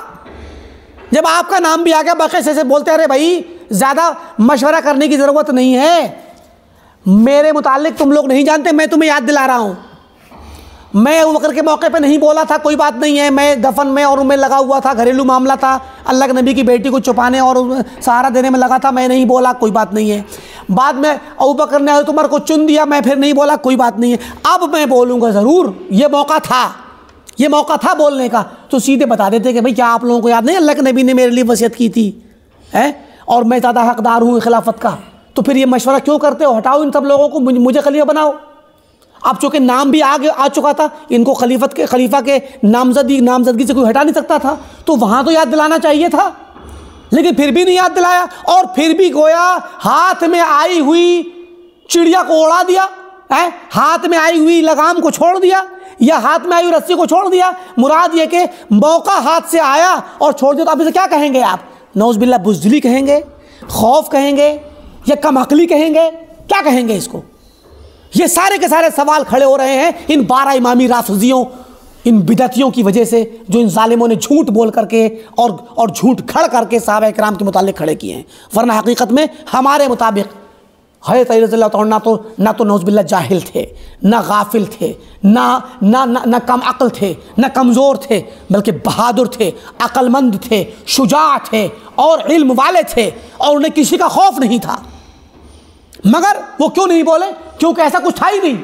جب آپ کا نام بھی آ گیا باقی سے بولتے ارے بھائی زیادہ مشورہ کرنے کی ضرورت نہیں ہے، میرے متعلق تم لوگ نہیں جانتے، میں تمہیں یاد دلا رہا ہوں، میں ابو بکر کے موقع پہ نہیں بولا تھا، کوئی بات نہیں ہے، میں دفن میں اور میں لگا ہوا تھا، گھریلو معاملہ تھا، اللہ کے نبی کی بیٹی کو چھپانے اور سہارا دینے میں لگا تھا، میں نہیں بولا، کوئی بات نہیں ہے، بعد میں ابو بکر نے حضرت عمر کو چن دیا، میں پھر نہیں بولا، کوئی بات نہیں ہے، اب میں بولوں گا ضرور، یہ موقع تھا بولنے کا، تو سیدھے بتا دیتے کہ بھئی کیا آپ لوگوں کو یاد نہیں اللہ کے نبی نے میرے لیے وصیت کی تھی اور میں زیادہ حقدار ہوں خلافت کا، تو پھر یہ مشورہ کیوں کرتے ہو؟ ہٹاؤ ان سب لوگوں کو، مجھے خلیفہ بناؤ۔ اب چونکہ نام بھی آ چکا تھا، ان کو خلیفہ کے نامزدگی سے کوئی ہٹا نہیں سکتا تھا، تو وہاں تو یاد دلانا چاہیے تھا، لیکن پھر بھی نہیں یاد دلایا، اور پھر بھی گویا ہاتھ میں آئی ہوئی چڑیا کو اڑا دیا، ہاتھ میں آئی ہوئی لگام کو چھوڑ دیا، یا ہاتھ میں آئی ہوئی رسی کو چھوڑ دیا۔ مراد یہ کہ موقع ہاتھ سے آیا اور چھوڑ دیا، تو اب اسے کیا کہیں گے آپ؟ نعوذ باللہ بزدلی کہیں گے، خوف کہیں گے، یا کم عقلی کہیں گے، کیا کہیں گے اس کو؟ یہ سارے کے سارے سوال کھڑے ہو رہے ہیں ان 12 امامی رافضیوں، ان بدعتیوں کی وجہ سے، جو ان ظالموں نے جھوٹ بول کر کے اور جھوٹ کھڑ کر کے صحابہ کرام کے متعلق کھڑے کیے ہیں، ورنہ حقیقت میں ہمارے مطابق حضرت علی رضی اللہ تعالیٰ نہ تو نعوذ باللہ جاہل تھے، نہ غافل تھے، نہ کم عقل تھے، نہ کمزور تھے، بلکہ بہادر تھے، عقل مند تھے، شجاع تھے، اور علم والے تھے، اور انہیں کسی کا خوف نہیں تھا۔ مگر وہ کیوں نہیں بولے؟ کیونکہ ایسا کچھ تھا ہی نہیں،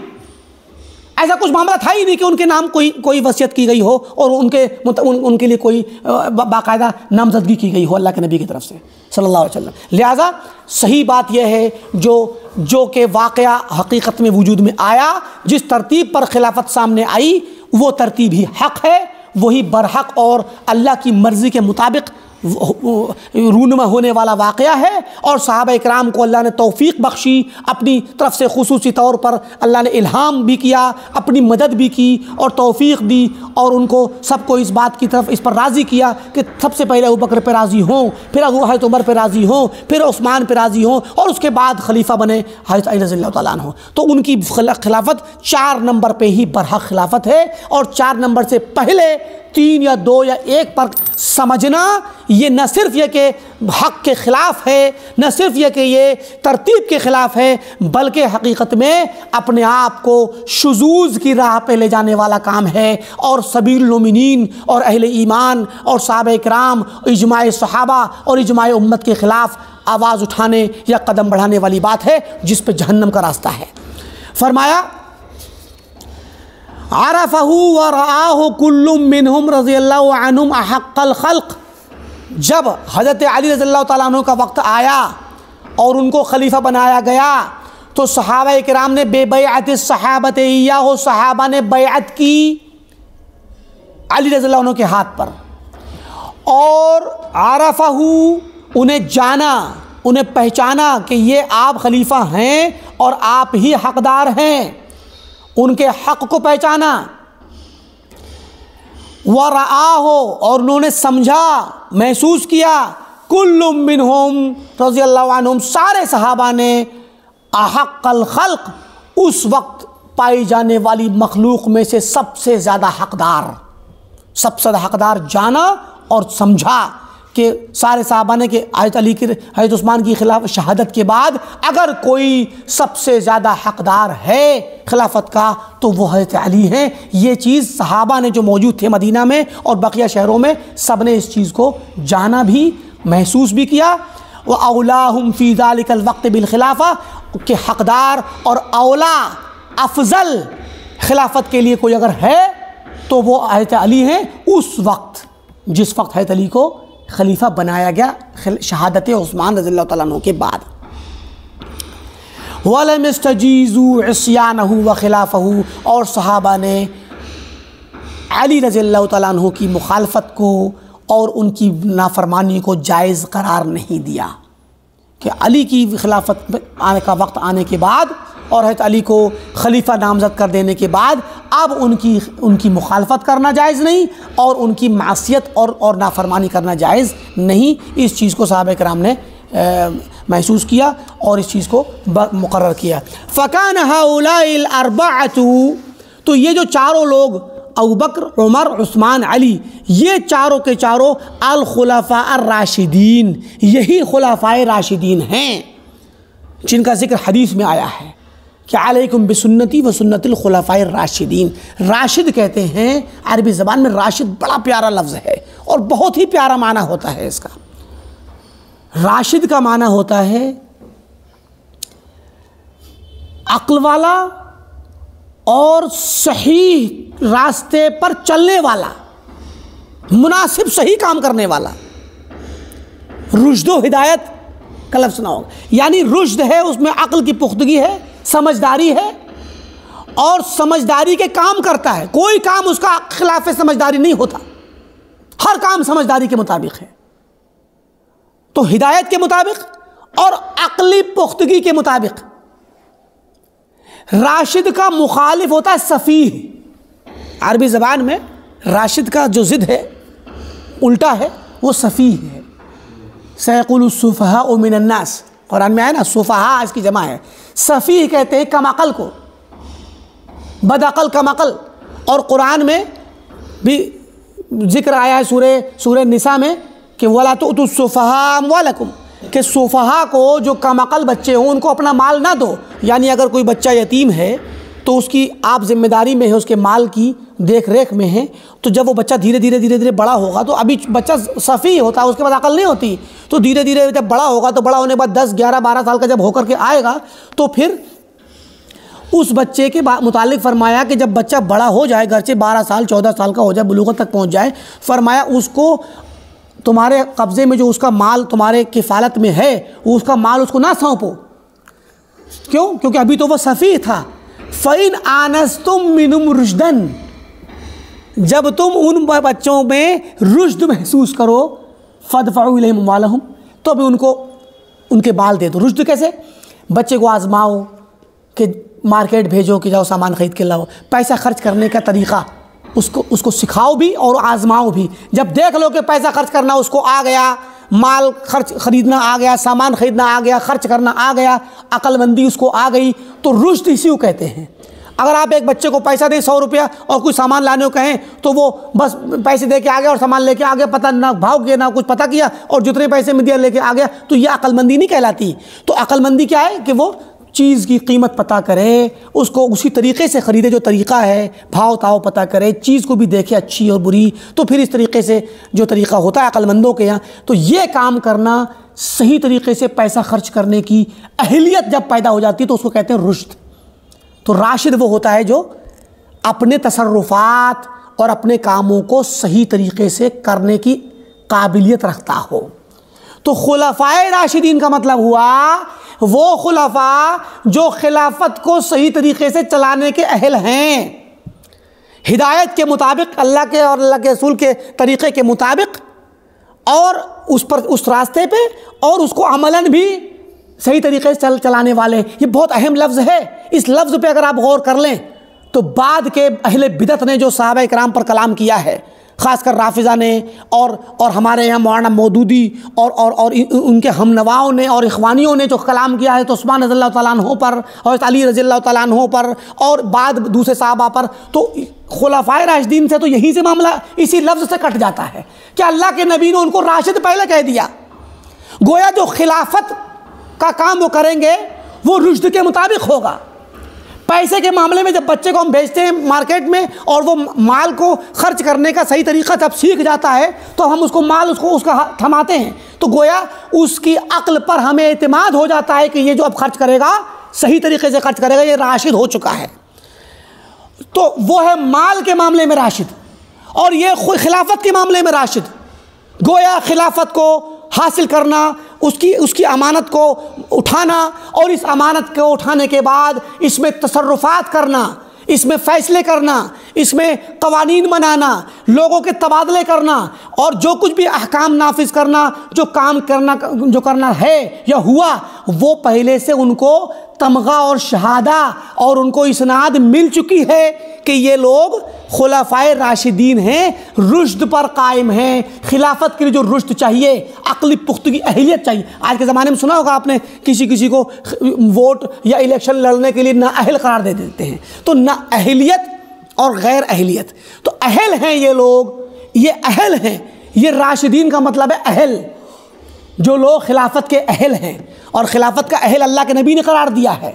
ایسا کچھ معاملہ تھا ہی نہیں کہ ان کے نام کوئی وصیت کی گئی ہو اور ان کے لیے کوئی باقاعدہ نامزدگی کی گئی ہو اللہ کے نبی کی طرف سے صلی اللہ علیہ وسلم۔ لہٰذا صحیح بات یہ ہے جو کہ واقعہ حقیقت میں وجود میں آیا، جس ترتیب پر خلافت سامنے آئی، وہ ترتیب ہی حق ہے، وہی برحق اور اللہ کی مرضی کے مطابق رونما ہونے والا واقعہ ہے، اور صحابہ اکرام کو اللہ نے توفیق بخشی، اپنی طرف سے خصوصی طور پر اللہ نے الہام بھی کیا، اپنی مدد بھی کی اور توفیق دی، اور ان کو سب کو اس بات کی طرف اس پر راضی کیا کہ سب سے پہلے ابو بکر پہ راضی ہوں، پھر حضرت عمر پہ راضی ہوں، پھر عثمان پہ راضی ہوں، اور اس کے بعد خلیفہ بنے حضرت علی رضی اللہ تعالیٰ عنہ۔ تو ان کی خلافت 4 نمبر پہ ہی برحق خلافت ہے، اور 4 نمبر سے پہلے 3 یا 2 یا 1 پر سمجھنا یہ نہ صرف یہ کہ حق کے خلاف ہے، نہ صرف یہ کہ یہ ترتیب کے خلاف ہے، بلکہ حقیقت میں اپنے آپ کو شذوذ کی راہ پہ لے جانے والا کام ہے، اور سبیل المومنین اور اہل ایمان اور صحابہ اکرام، اجماع صحابہ اور اجماع امت کے خلاف آواز اٹھانے یا قدم بڑھانے والی بات ہے، جس پہ جہنم کا راستہ ہے۔ فرمایا عرفہ ورآہ کل منہم رضی اللہ عنہم احق الخلق، جب حضرت علی رضی اللہ تعالیٰ عنہ کا وقت آیا اور ان کو خلیفہ بنایا گیا، تو صحابہ کرام نے بے بیعت الصحابۃ ایاہ، صحابہ نے بیعت کی علی رضی اللہ عنہ کے ہاتھ پر، اور عرفہ، انہیں جانا، انہیں پہچانا کہ یہ آپ خلیفہ ہیں، اور آپ ہی حقدار ہیں، ان کے حق کو پہچانا۔ وَرَآهُ، اور انہوں نے سمجھا، محسوس کیا، كُلٌّ مِّنْهُمْ رضی اللہ عنہم، سارے صحابہ نے، احق الخلق، اس وقت پائی جانے والی مخلوق میں سے سب سے زیادہ حقدار، سب سے زیادہ حقدار جانا اور سمجھا کہ سارے صحابہ نے کہ حضرت علی کی، حضرت عثمان کی خلاف شہادت کے بعد اگر کوئی سب سے زیادہ حقدار ہے خلافت کا تو وہ حضرت علی ہیں۔ یہ چیز صحابہ نے جو موجود تھے مدینہ میں اور بقیہ شہروں میں، سب نے اس چیز کو جانا بھی، محسوس بھی کیا۔ وَأَوْلَاهُمْ فِي ذَلِكَ الْوَقْتِ بِالْخِلَافَةِ، کہ حقدار اور اولا افضل خلافت کے لیے کوئی اگر ہے تو وہ حضرت علی ہیں، اس وقت جس وقت حضرت علی کو خلیفہ بنایا گیا شہادت عثمان رضی اللہ تعالیٰ عنہ کے بعد۔ وَلَمْ يَسْتَجِيزُوا عِصْيَانَهُ وَخِلَافَهُ، اور صحابہ نے علی رضی اللہ تعالیٰ عنہ کی مخالفت کو اور ان کی نافرمانی کو جائز قرار نہیں دیا، کہ علی کی خلافت آنے کا وقت آنے کے بعد اور حضرت علی کو خلیفہ نامزد کر دینے کے بعد اب ان کی مخالفت کرنا جائز نہیں اور ان کی معصیت اور نافرمانی کرنا جائز نہیں۔ اس چیز کو صحابہ کرام نے محسوس کیا اور اس چیز کو مقرر کیا۔ فَكَانَ هَؤُلَاءِ الْأَرْبَعَةُ، تو یہ جو چاروں لوگ ابوبکر، عمر، عثمان، علی، یہ چاروں کے چاروں الخلفاء الراشدین، یہی خلفاء راشدین ہیں جن کا ذکر حدیث میں آیا ہے کہ علیکم بسنتی و سنت الخلفاء الراشدین۔ راشد کہتے ہیں عربی زبان میں، راشد بڑا پیارا لفظ ہے اور بہت ہی پیارا معنی ہوتا ہے اس کا۔ راشد کا معنی ہوتا ہے عقل والا اور صحیح راستے پر چلنے والا، مناسب صحیح کام کرنے والا۔ رشد و ہدایت کا لفظ سنا ہوگا، یعنی رشد ہے، اس میں عقل کی پختگی ہے، سمجھداری ہے اور سمجھداری کے کام کرتا ہے، کوئی کام اس کا خلاف سمجھداری نہیں ہوتا، ہر کام سمجھداری کے مطابق ہے۔ تو ہدایت کے مطابق اور عقلی پختگی کے مطابق۔ راشد کا مخالف ہوتا ہے سفیہ، عربی زبان میں راشد کا جو ضد ہے، الٹا ہے، وہ سفیہ ہے۔ سیقول السفہاء من الناس، قرآن میں آیا نا، سفہاء اس کی جمع ہے۔ سفیہ کہتے ہیں کم عقل کو، بد عقل، کم عقل۔ اور قرآن میں بھی ذکر آیا ہے سورہ نساء میں کہ وَلَا تُؤْتُوا السُّفَهَاءَ أَمْوَالَكُمْ، کہ سفہاء کو، جو کم عقل بچے ہوں، ان کو اپنا مال نہ دو۔ یعنی اگر کوئی بچہ یتیم ہے تو اس کی آپ ذمہ داری میں ہے، اس کے مال کی دیکھ ریکھ میں ہے، تو جب وہ بچہ دھیرے دھیرے بڑا ہوگا تو ابھی بچہ سفیہ ہوتا ہے، اس کے پاس عقل نہیں ہوتی، تو دھیرے دھیرے جب بڑا ہوگا تو بڑا ہونے کے بعد 10، 11، 12 سال کا جب ہو کر کے آئے گا تو پھر اس بچے کے متعلق فرمایا کہ جب بچہ بڑا ہو جائے، گرچہ 12 سال 14 سال کا ہو جائے، بلوغت تک پہنچ جائے، فرمایا اس کو تمہارے قبضے میں جو اس کا مال تمہارے کفالت میں ہے، اس کا مال اس کو نہ سونپو۔ کیوں؟ کیونکہ ابھی تو وہ سفیہ تھا۔ فَإِنْ آنَسْتُم مِّنْهُمْ رُشْدًا، جب تم ان بچوں میں رشد محسوس کرو، فَادْفَعُوا إِلَيْهِمْ أَمْوَالَهُمْ، تو ابھی ان کو ان کے بال دے دو۔ رشد کیسے؟ بچے کو آزماؤ کہ مارکیٹ بھیجو کہ جاؤ سامان خرید کے لاؤ، پیسہ خرچ کرنے کا طریقہ اس کو سکھاؤ بھی اور آزماؤ بھی۔ جب دیکھ لو کہ پیسہ خرچ کرنا اس کو آ گیا، مال خریدنا آ گیا، سامان خریدنا آ گیا، خرچ کرنا آ گیا، عقل مندی اس کو آ گئی، تو رشد اسی کو کہتے ہیں۔ اگر آپ ایک بچے کو پیسہ دیں 100 روپیہ اور کوئی سامان لانے کو کہیں تو وہ بس پیسے دے کے آ گیا اور سامان لے کے آ گیا، پتہ نہ بھاؤ کیا نہ کچھ پتہ کیا اور جتنے پیسے میں دیا لے کے آ گیا، تو یہ عقل مندی نہیں کہلاتی۔ تو عقل مندی کیا ہے کہ وہ چیز کی قیمت پتہ کرے، اس کو اسی طریقے سے خریدے جو طریقہ ہے، بھاؤ تاؤ پتہ کرے، چیز کو بھی دیکھے اچھی اور بری، تو پھر اس طریقے سے جو طریقہ ہوتا ہے عقل مندوں کے یہاں، تو یہ کام کرنا، صحیح طریقے سے پیسہ خرچ کرنے کی اہلیت جب پیدا ہو جاتی ہے تو اس کو کہتے ہیں رشد۔ تو راشد وہ ہوتا ہے جو اپنے تصرفات اور اپنے کاموں کو صحیح طریقے سے کرنے کی قابلیت رکھتا ہو۔ تو خلفائے راشدین کا مطلب ہوا وہ خلفاء جو خلافت کو صحیح طریقے سے چلانے کے اہل ہیں، ہدایت کے مطابق، اللہ کے اور اللہ کے رسول کے طریقے کے مطابق، اور اس راستے پہ، اور اس کو عملاً بھی صحیح طریقے سے چلانے والے، یہ بہت اہم لفظ ہے۔ اس لفظ پہ اگر آپ غور کر لیں تو بعد کے اہل بدعت نے جو صحابہ کرام پر کلام کیا ہے، خاص کر رافضہ نے اور ہمارے یہاں مولانا مودودی اور ان کے ہم نواؤں نے اور اخوانیوں نے جو کلام کیا ہے تو عثمان رضی اللہ تعالیٰ عنہ پر اور علی رضی اللہ تعالیٰ عنہ پر اور بعد دوسرے صحابہ پر، تو خلفائے راشدین سے تو یہیں سے معاملہ اسی لفظ سے کٹ جاتا ہے کہ اللہ کے نبی نے ان کو راشد پہلے کہہ دیا۔ گویا جو خلافت کا کام وہ کریں گے وہ رشد کے مطابق ہوگا۔ پیسے کے معاملے میں جب بچے کو ہم بھیجتے ہیں مارکیٹ میں اور وہ مال کو خرچ کرنے کا صحیح طریقہ جب سیکھ جاتا ہے تو ہم اس کا تھماتے ہیں، تو گویا اس کی عقل پر ہمیں اعتماد ہو جاتا ہے کہ یہ جو اب خرچ کرے گا صحیح طریقے سے خرچ کرے گا، یہ راشد ہو چکا ہے۔ تو وہ ہے مال کے معاملے میں راشد، اور یہ خلافت کے معاملے میں راشد۔ گویا خلافت کو حاصل کرنا، اس کی امانت کو اٹھانا، اور اس امانت کو اٹھانے کے بعد اس میں تصرفات کرنا، اس میں فیصلے کرنا، اس میں قوانین بنانا، لوگوں کے تبادلے کرنا، اور جو کچھ بھی احکام نافذ کرنا، جو کام کرنا ہے یا ہوا، وہ پہلے سے ان کو تمغہ اور شہادہ اور ان کو اسناد مل چکی ہے کہ یہ لوگ خلفائے راشدین ہیں، رشد پر قائم ہیں۔ خلافت کے لیے جو رشد چاہیے، عقلی پختگی، اہلیت چاہیے۔ آج کے زمانے میں سنا ہوگا آپ نے کسی کو ووٹ یا الیکشن لڑنے کے لیے نااہل قرار دے دیتے ہیں، تو نااہلیت اور غیر اہلیت، تو اہل ہیں یہ لوگ، یہ اہل ہیں، یہ راشدین کا مطلب ہے اہل، جو لوگ خلافت کے اہل ہیں، اور خلافت کا اہل اللہ کے نبی نے قرار دیا ہے،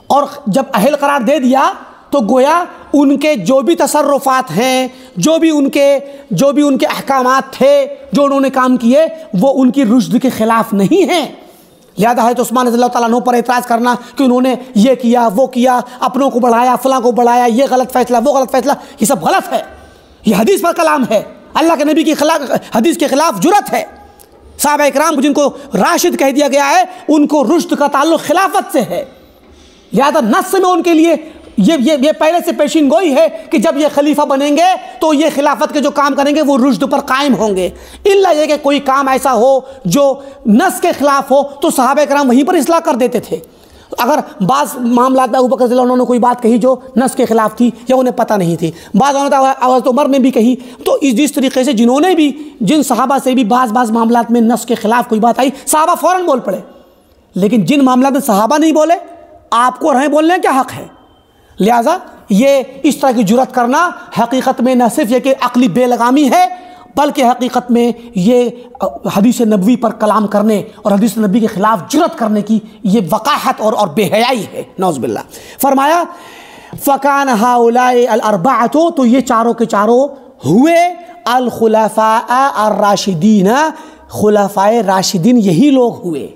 اور جب اہل قرار دے دیا تو گویا ان کے جو بھی تصرفات ہیں، جو بھی ان کے احکامات تھے، جو انہوں نے کام کیے، وہ ان کی رشد کے خلاف نہیں ہیں۔ لہذا حضرت عثمان رضی اللہ تعالیٰ عنہ پر اعتراض کرنا کہ انہوں نے یہ کیا، وہ کیا، اپنوں کو بڑھایا، فلاں کو بڑھایا، یہ غلط فیصلہ، وہ غلط فیصلہ، یہ سب غلط ہے۔ یہ حدیث پر کلام ہے، اللہ کے نبی کی حدیث کے خلاف جرأت ہے۔ صحابہ اکرام جن کو راشد کہہ دیا گیا ہے، ان کو رشد کا تعلق خلافت سے ہے۔ لہذا نص میں ان کے لیے یہ پہلے سے پیشین گوئی ہے کہ جب یہ خلیفہ بنیں گے تو یہ خلافت کے جو کام کریں گے وہ رشد پر قائم ہوں گے، الا یہ کہ کوئی کام ایسا ہو جو نص کے خلاف ہو تو صحابہ کرام وہیں پر اصلاح کر دیتے تھے۔ اگر بعض معاملات میں ابوبکر رضی اللہ عنہ نے کوئی بات کہی جو نص کے خلاف تھی یا انہیں پتہ نہیں تھی، بعض حضرت عمر نے بھی کہی، تو جس طریقے سے جن صحابہ سے بھی بعض معاملات میں نص کے خلاف کوئی بات آئی، صحابہ فوراً بول پڑے، لیکن جن معاملات میں صحابہ نہیں بولے، آپ کو رہیں بولنے کیا حق ہے؟ لہٰذا یہ اس طرح کی جرأت کرنا حقیقت میں نہ صرف یہ کہ عقلی بے لگامی ہے، بلکہ حقیقت میں یہ حدیث نبوی پر کلام کرنے اور حدیث نبوی کے خلاف جرأت کرنے کی یہ وقاحت اور بے حیائی ہے، نعوذ باللہ۔ فرمایا فَكَانَ هَؤُلَاءِ الْأَرْبَعَةُ، تو یہ چاروں کے چاروں ہوئے الخلفاء الراشدین، خلفائے راشدین یہی لوگ ہوئے،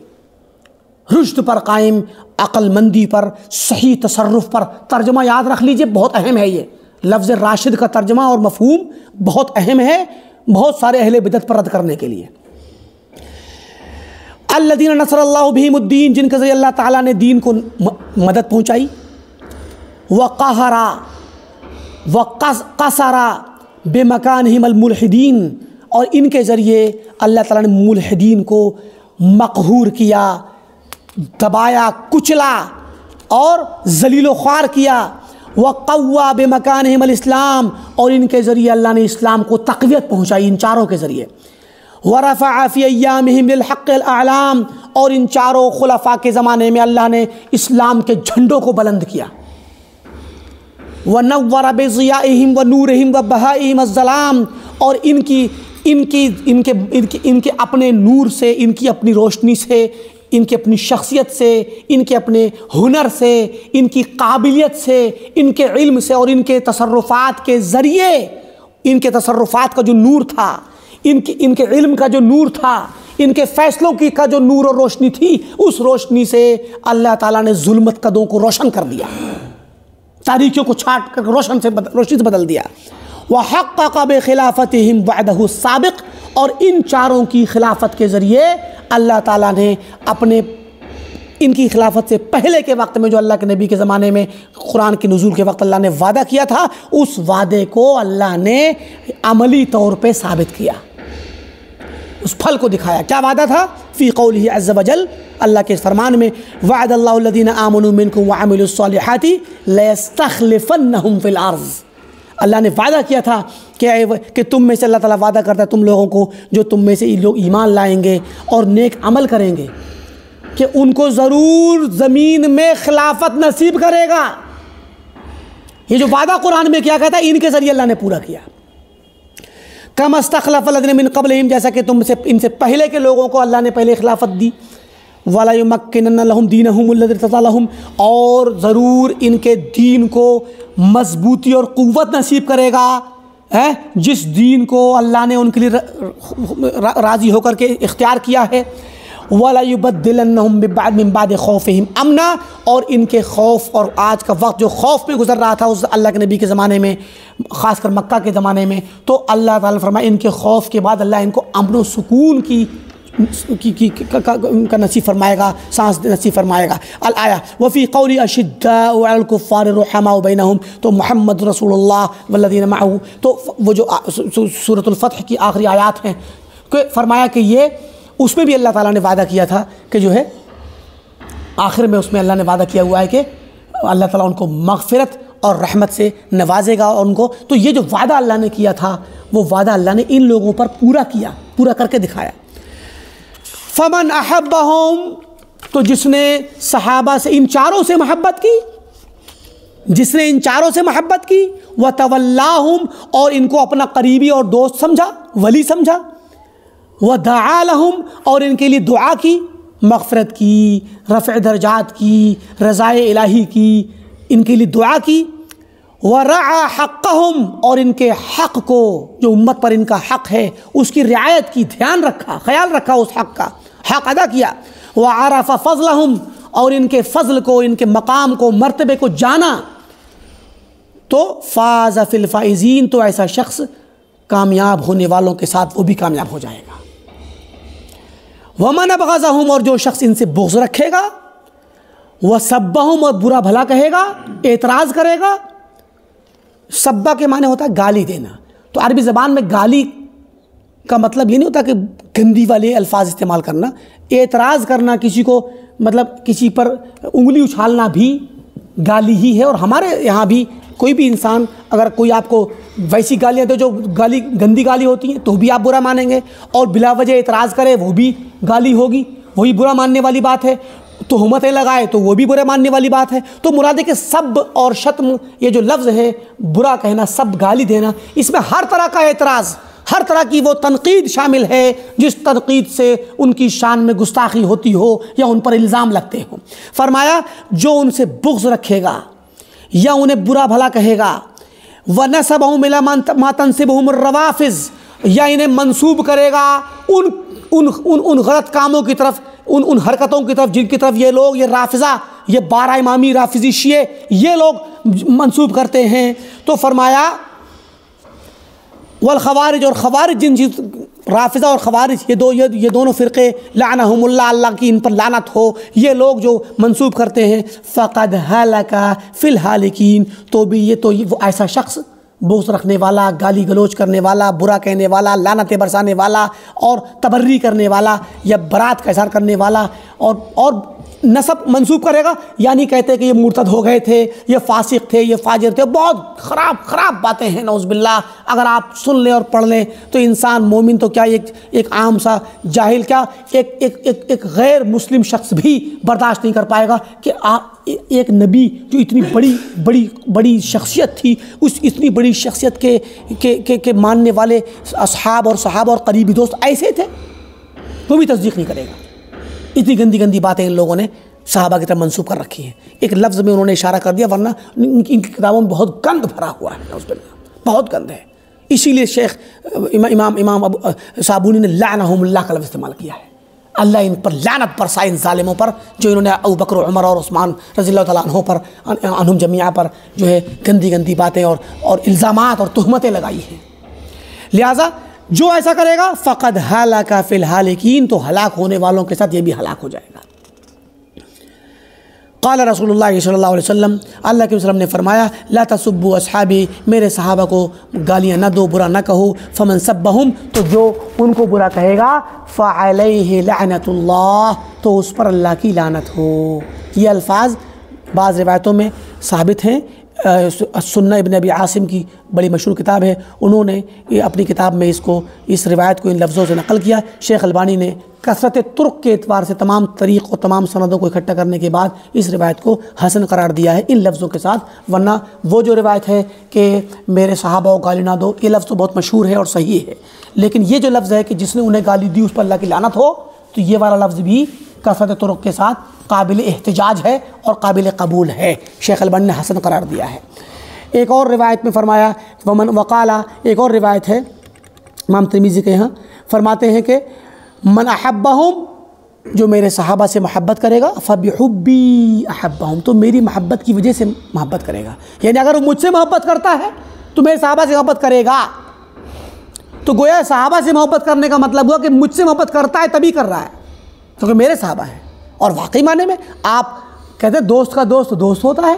رشد پر قائم، عقل مندی پر، صحیح تصرف پر۔ ترجمہ یاد رکھ لیجئے، بہت اہم ہے، یہ لفظ راشد کا ترجمہ اور مفہوم بہت اہم ہے بہت سارے اہل بدعت پر رد کرنے کے لیے۔ الذین نصر اللہ بہم الدین، جن کے ذریعے اللہ تعالیٰ نے دین کو مدد پہنچائی، وقہر وقصر بمکانہم الملحدین، اور ان کے ذریعے اللہ تعالیٰ نے ملحدین کو مقہور کیا، دبایا، کچلا اور ذلیل و خوار کیا۔ وقوا بمکانہم الاسلام، اور ان کے ذریعے اللہ نے اسلام کو تقویت پہنچائی، ان چاروں کے ذریعے۔ ورفع فی ایامہم للحق الاعلام، اور ان چاروں خلفاء کے زمانے میں اللہ نے اسلام کے جھنڈوں کو بلند کیا۔ ونور بضیائہم ونورہم وبہائہم الظلام، اور ان کے اپنے نور سے، ان کی اپنی روشنی سے، ان کی اپنی شخصیت سے، ان کے اپنے ہنر سے، ان کی قابلیت سے، ان کے علم سے اور ان کے تصرفات کے ذریعے، ان کے تصرفات کا جو نور تھا، ان کے علم کا جو نور تھا، ان کے فیصلوں کا جو نور اور روشنی تھی، اس روشنی سے اللہ تعالیٰ نے ظلمت قدوں کو روشن کر دیا، تاریکیوں کو چھانٹ کر روشنی سے بدل دیا۔ وحقق بخلافتہم وعدہ السابق، اور ان چاروں کی خلافت کے ذریعے اللہ تعالیٰ نے ان کی خلافت سے پہلے کے وقت میں جو اللہ کے نبی کے زمانے میں قرآن کے نزول کے وقت اللہ نے وعدہ کیا تھا، اس وعدے کو اللہ نے عملی طور پہ ثابت کیا، اس پھل کو دکھایا۔ کیا وعدہ تھا؟ فی قولہ عز وجل، اللہ کے فرمان میں، وعد اللہ الذین آمنوا منکم وعملوا الصالحات لیستخلفنہم فی الارض، اللہ نے وعدہ کیا تھا کہ تم میں سے، اللہ تعالیٰ وعدہ کرتا ہے تم لوگوں کو جو تم میں سے لوگ ایمان لائیں گے اور نیک عمل کریں گے، کہ ان کو ضرور زمین میں خلافت نصیب کرے گا۔ یہ جو وعدہ قرآن میں کیا کہتا ہے، ان کے ذریعے اللہ نے پورا کیا۔ کما استخلف الذین من قبلہم، جیسا کہ ان سے پہلے کے لوگوں کو اللہ نے پہلے خلافت دی۔ وَلَا يُمَكِّنَنَّ لَهُمْ دِينَهُمُ الَّذِي ارْتَضَىٰ لَهُمْ، اور ضرور ان کے دین کو مضبوطی اور قوت نصیب کرے گا، جس دین کو اللہ نے ان کے لیے راضی ہو کر کے اختیار کیا ہے۔ وَلَا يُبَدِّلَنَّهُمْ مِن بَعْدِ خَوْفِهِمْ أَمْنًا، اور ان کے خوف، اور آج کا وقت جو خوف میں گزر رہا تھا اس اللہ کے نبی کے زمانے میں، خاص کر مکہ کے زمانے میں، تو اللہ تعالیٰ فرمائے ان کے خوف کے بعد اللہ ان کو امن و سکون کا نصیب فرمائے گا، سانس نصیب فرمائے گا۔ الآیہ وفی قولی اشداء علی الکفار رحماء بینہم، تو محمد رسول اللہ والذین معہ، تو وہ جو سورۃ الفتح کی آخری آیات ہیں، کہ فرمایا کہ یہ اس میں بھی اللہ تعالیٰ نے وعدہ کیا تھا کہ جو ہے آخر میں اس میں اللہ نے وعدہ کیا ہوا ہے کہ اللہ تعالیٰ ان کو مغفرت اور رحمت سے نوازے گا، اور ان کو، تو یہ جو وعدہ اللہ نے کیا تھا وہ وعدہ اللہ نے ان لوگوں پر پورا کیا، پورا کر کے دکھایا۔ فمن احبہم، تو جس نے صحابہ سے ان چاروں سے محبت کی، جس نے ان چاروں سے محبت کی، وتولاہم، اور ان کو اپنا قریبی اور دوست سمجھا، ولی سمجھا، ودعا لہم، اور ان کے لیے دعا کی، مغفرت کی، رفع درجات کی، رضائے الہی کی، ان کے لیے دعا کی، ورعا حقہم، اور ان کے حق کو، جو امت پر ان کا حق ہے اس کی رعایت کی، دھیان رکھا، خیال رکھا، اس حق کا حق ادا کیا، وعرف فضلہم، اور ان کے فضل کو، ان کے مقام کو، مرتبے کو جانا، تو فاز فی الفائزین، تو ایسا شخص کامیاب ہونے والوں کے ساتھ وہ بھی کامیاب ہو جائے گا۔ ومن ابغضہم، اور جو شخص ان سے بغض رکھے گا، وسبہم، اور برا بھلا کہے گا، اعتراض کرے گا۔ سبہ کے معنی ہوتا ہے گالی دینا، تو عربی زبان میں گالی کا مطلب یہ نہیں ہوتا کہ گندی والے الفاظ استعمال کرنا، اعتراض کرنا، کسی کو مطلب کسی پر انگلی اچھالنا بھی گالی ہی ہے۔ اور ہمارے یہاں بھی کوئی بھی انسان اگر کوئی آپ کو ویسی گالیاں دے جو گالی گندی گالی ہوتی ہیں تو بھی آپ برا مانیں گے، اور بلا وجہ اعتراض کرے وہ بھی گالی ہوگی، وہی برا ماننے والی بات ہے، تہمتیں لگائے تو وہ بھی برا ماننے والی بات ہے۔ تو مراد ہے کہ سب اور شتم، یہ جو لفظ ہے برا کہنا، سب گالی دینا، اس میں ہر طرح کا اعتراض، ہر طرح کی وہ تنقید شامل ہے جس تنقید سے ان کی شان میں گستاخی ہوتی ہو یا ان پر الزام لگتے ہوں۔ فرمایا جو ان سے بغض رکھے گا یا انہیں برا بھلا کہے گا، وَنَسَبَهُمْ إِلَىٰ مَا تَنْسِبُهُمُ الرَّوَافِضُ، یا انہیں منسوب کرے گا ان غلط کاموں کی طرف، ان حرکتوں کی طرف جن کی طرف یہ لوگ، یہ رافضہ، یہ 12 امامی رافضی شیعہ یہ لوگ منسوب کرتے ہیں۔ تو فرمایا والخوارج، اور خوارج، جن رافضہ اور خوارج یہ دونوں فرقے، لعنہم اللہ، اللہ کی ان پر لعنت ہو، یہ لوگ جو منسوب کرتے ہیں، فقد ہلک فی الہالکین، تو بھی یہ وہ ایسا شخص، بغض رکھنے والا، گالی گلوچ کرنے والا، برا کہنے والا، لعنتیں برسانے والا، اور تبری کرنے والا یا برات کا اظہار کرنے والا، اور نسب منسوب کرے گا، یعنی کہتے کہ یہ مرتد ہو گئے تھے، یہ فاسق تھے، یہ فاجر تھے، بہت خراب باتیں ہیں نعوذ باللہ۔ اگر آپ سن لیں اور پڑھ لیں تو انسان مومن تو کیا، ایک عام سا جاہل کیا، ایک غیر مسلم شخص بھی برداشت نہیں کر پائے گا کہ ایک نبی جو اتنی بڑی شخصیت تھی، اس اتنی بڑی شخصیت کے ماننے والے اصحاب اور صحابہ اور قریبی دوست ایسے تھے، وہ بھی تصدیق نہیں کرے گا۔ اتنی گندی باتیں ان لوگوں نے صحابہ کی طرف منسوب کر رکھی ہیں، ایک لفظ میں انہوں نے اشارہ کر دیا، ورنہ ان کی کتابوں میں بہت گند بھرا ہوا ہے، نعوذ باللہ بہت گند ہے۔ اسی لیے شیخ امام صابونی نے لعنہم اللہ کا لفظ استعمال کیا ہے، اللہ ان پر لعنت برسائے، ان ظالموں پر جو انہوں نے ابو بکر و عمر اور عثمان رضی اللہ تعالیٰ عنہ پر، عنہم جمیعہ پر جو ہے گندی باتیں اور الزامات اور تہمتیں لگائی ہیں۔ لہٰذا جو ایسا کرے گا فقد ہلک فی الہالکین، تو ہلاک ہونے والوں کے ساتھ یہ بھی ہلاک ہو جائے گا۔ قال رسول اللہ صلی اللہ علیہ وسلم، اللہ کے وسلم نے فرمایا، لا تسبوا اصحابی، میرے صحابہ کو گالیاں نہ دو، برا نہ کہو، فمن سبہم، تو جو ان کو برا کہے گا، فعلیہ لعنت اللہ، تو اس پر اللہ کی لعنت ہو۔ یہ الفاظ بعض روایتوں میں ثابت ہیں۔ سنہ ابن ابی عاصم کی بڑی مشہور کتاب ہے، انہوں نے اپنی کتاب میں اس روایت کو ان لفظوں سے نقل کیا۔ شیخ البانی نے کثرت طرق کے اعتبار سے تمام طریق اور تمام سندوں کو اکٹھا کرنے کے بعد اس روایت کو حسن قرار دیا ہے ان لفظوں کے ساتھ، ورنہ وہ جو روایت ہے کہ میرے صحابہ کو گالی نہ دو، یہ لفظ تو بہت مشہور ہے اور صحیح ہے، لیکن یہ جو لفظ ہے کہ جس نے انہیں گالی دی اس پر اللہ کی لعنت ہو، تو یہ والا لفظ بھی کثرت طرق کے ساتھ قابل احتجاج ہے اور قابل قبول ہے، شیخ البانی نے حسن قرار دیا ہے۔ ایک اور روایت میں فرمایا، ومن وقالا، ایک اور روایت ہے امام ترمذی کے یہاں، فرماتے ہیں کہ من احبہم، جو میرے صحابہ سے محبت کرے گا، فبحبی احبہم، تو میری محبت کی وجہ سے محبت کرے گا، یعنی اگر وہ مجھ سے محبت کرتا ہے تو میرے صحابہ سے محبت کرے گا۔ تو گویا صحابہ سے محبت کرنے کا مطلب ہوا کہ مجھ سے محبت کرتا ہے تبھی کر رہا ہے کیونکہ میرے صحابہ ہیں۔ اور واقعی معنی میں آپ کہتے ہیں دوست کا دوست دوست ہوتا ہے،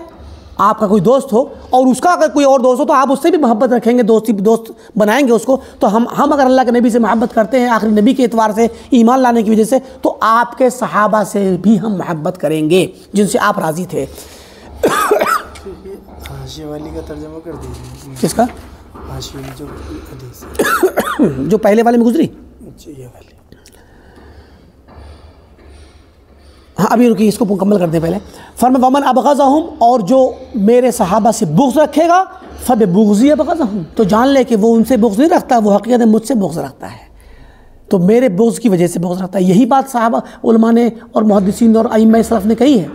آپ کا کوئی دوست ہو اور اس کا اگر کوئی اور دوست ہو تو آپ اس سے بھی محبت رکھیں گے، دوست بنائیں گے اس کو۔ تو ہم اگر اللہ کے نبی سے محبت کرتے ہیں آخری نبی کے اعتبار سے، ایمان لانے کی وجہ سے، تو آپ کے صحابہ سے بھی ہم محبت کریں گے جن سے آپ راضی تھے۔ حاشیے والی کا ترجمہ کر دیجیے۔ کس کا؟ حاشیے جو حدیث جو پہلے والے میں گزری، یہ والی۔ ہاں ابھی رکی، اس کو مکمل کر دیں پہلے۔ فرمایا ومن ابغضہم، اور جو میرے صحابہ سے بغض رکھے گا، فببغضی ابغضہم، تو جان لے کہ وہ ان سے بغض نہیں رکھتا، وہ حقیقت میں مجھ سے بغض رکھتا ہے، تو میرے بغض کی وجہ سے بغض رکھتا ہے۔ یہی بات صحابہ علماء نے اور محدثین اور ائمہ سلف نے کہی ہے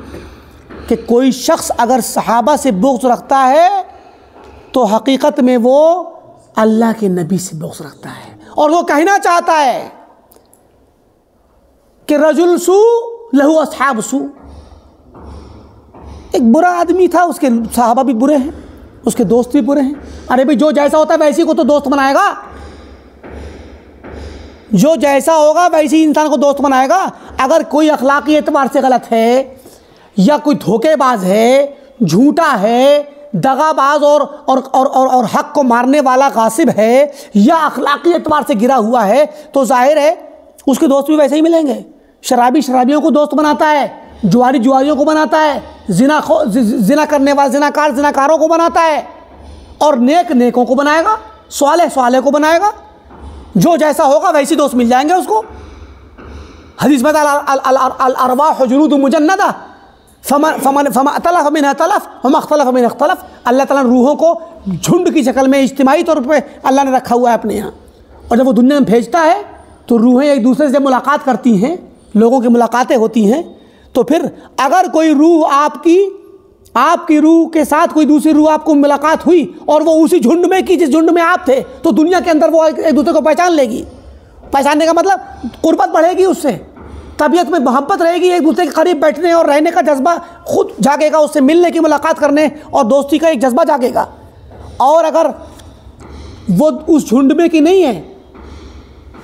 کہ کوئی شخص اگر صحابہ سے بغض رکھتا ہے تو حقیقت میں وہ اللہ کے نبی سے بغض رکھتا ہے، اور وہ کہنا چاہتا ہے کہ رجل سو لہو اصحاب سو، ایک برا آدمی تھا، اس کے صحابہ بھی برے ہیں، اس کے دوست بھی برے ہیں۔ ارے بھائی جو جیسا ہوتا ہے ویسی کو تو دوست بنائے گا، جو جیسا ہوگا ویسی انسان کو دوست بنائے گا۔ اگر کوئی اخلاقی اعتبار سے غلط ہے، یا کوئی دھوکے باز ہے، جھوٹا ہے، دغا باز اور حق کو مارنے والا غاصب ہے، یا اخلاقی اعتبار سے گرا ہوا ہے، تو ظاہر ہے اس کے دوست بھی ویسے ہی ملیں گے۔ شرابی شرابیوں کو دوست بناتا ہے، جواری جواریوں کو بناتا ہے، زنا کرنے والا زناکار زناکاروں کو بناتا ہے، اور نیک نیکوں کو بنائے گا، صالح صالح کو بنائے گا۔ جو جیسا ہوگا ویسی دوست مل جائیں گے اس کو۔ حدیث میں الارواح جنود مجندہ فمن ائتلف منها ائتلف وما اختلف منها اختلف، اللہ تعالیٰ نے روحوں کو جھنڈ کی شکل میں اجتماعی طور پہ اللہ نے رکھا ہوا ہے اپنے یہاں، اور جب وہ دنیا میں بھیجتا ہے تو روحیں ایک دوسرے سے جب ملاقات کرتی ہیں، لوگوں کی ملاقاتیں ہوتی ہیں، تو پھر اگر کوئی روح آپ کی روح کے ساتھ کوئی دوسری روح آپ کو ملاقات ہوئی اور وہ اسی جھنڈ میں کی جس جھنڈ میں آپ تھے، تو دنیا کے اندر وہ ایک دوسرے کو پہچان لے گی۔ پہچاننے کا مطلب قربت بڑھے گی، اس سے طبیعت میں محبت رہے گی، ایک دوسرے کے قریب بیٹھنے اور رہنے کا جذبہ خود جاگے گا، اس سے ملنے کی ملاقات کرنے اور دوستی کا ایک جذبہ جاگے گا۔ اور اگر وہ اس جھنڈ میں کی نہیں ہے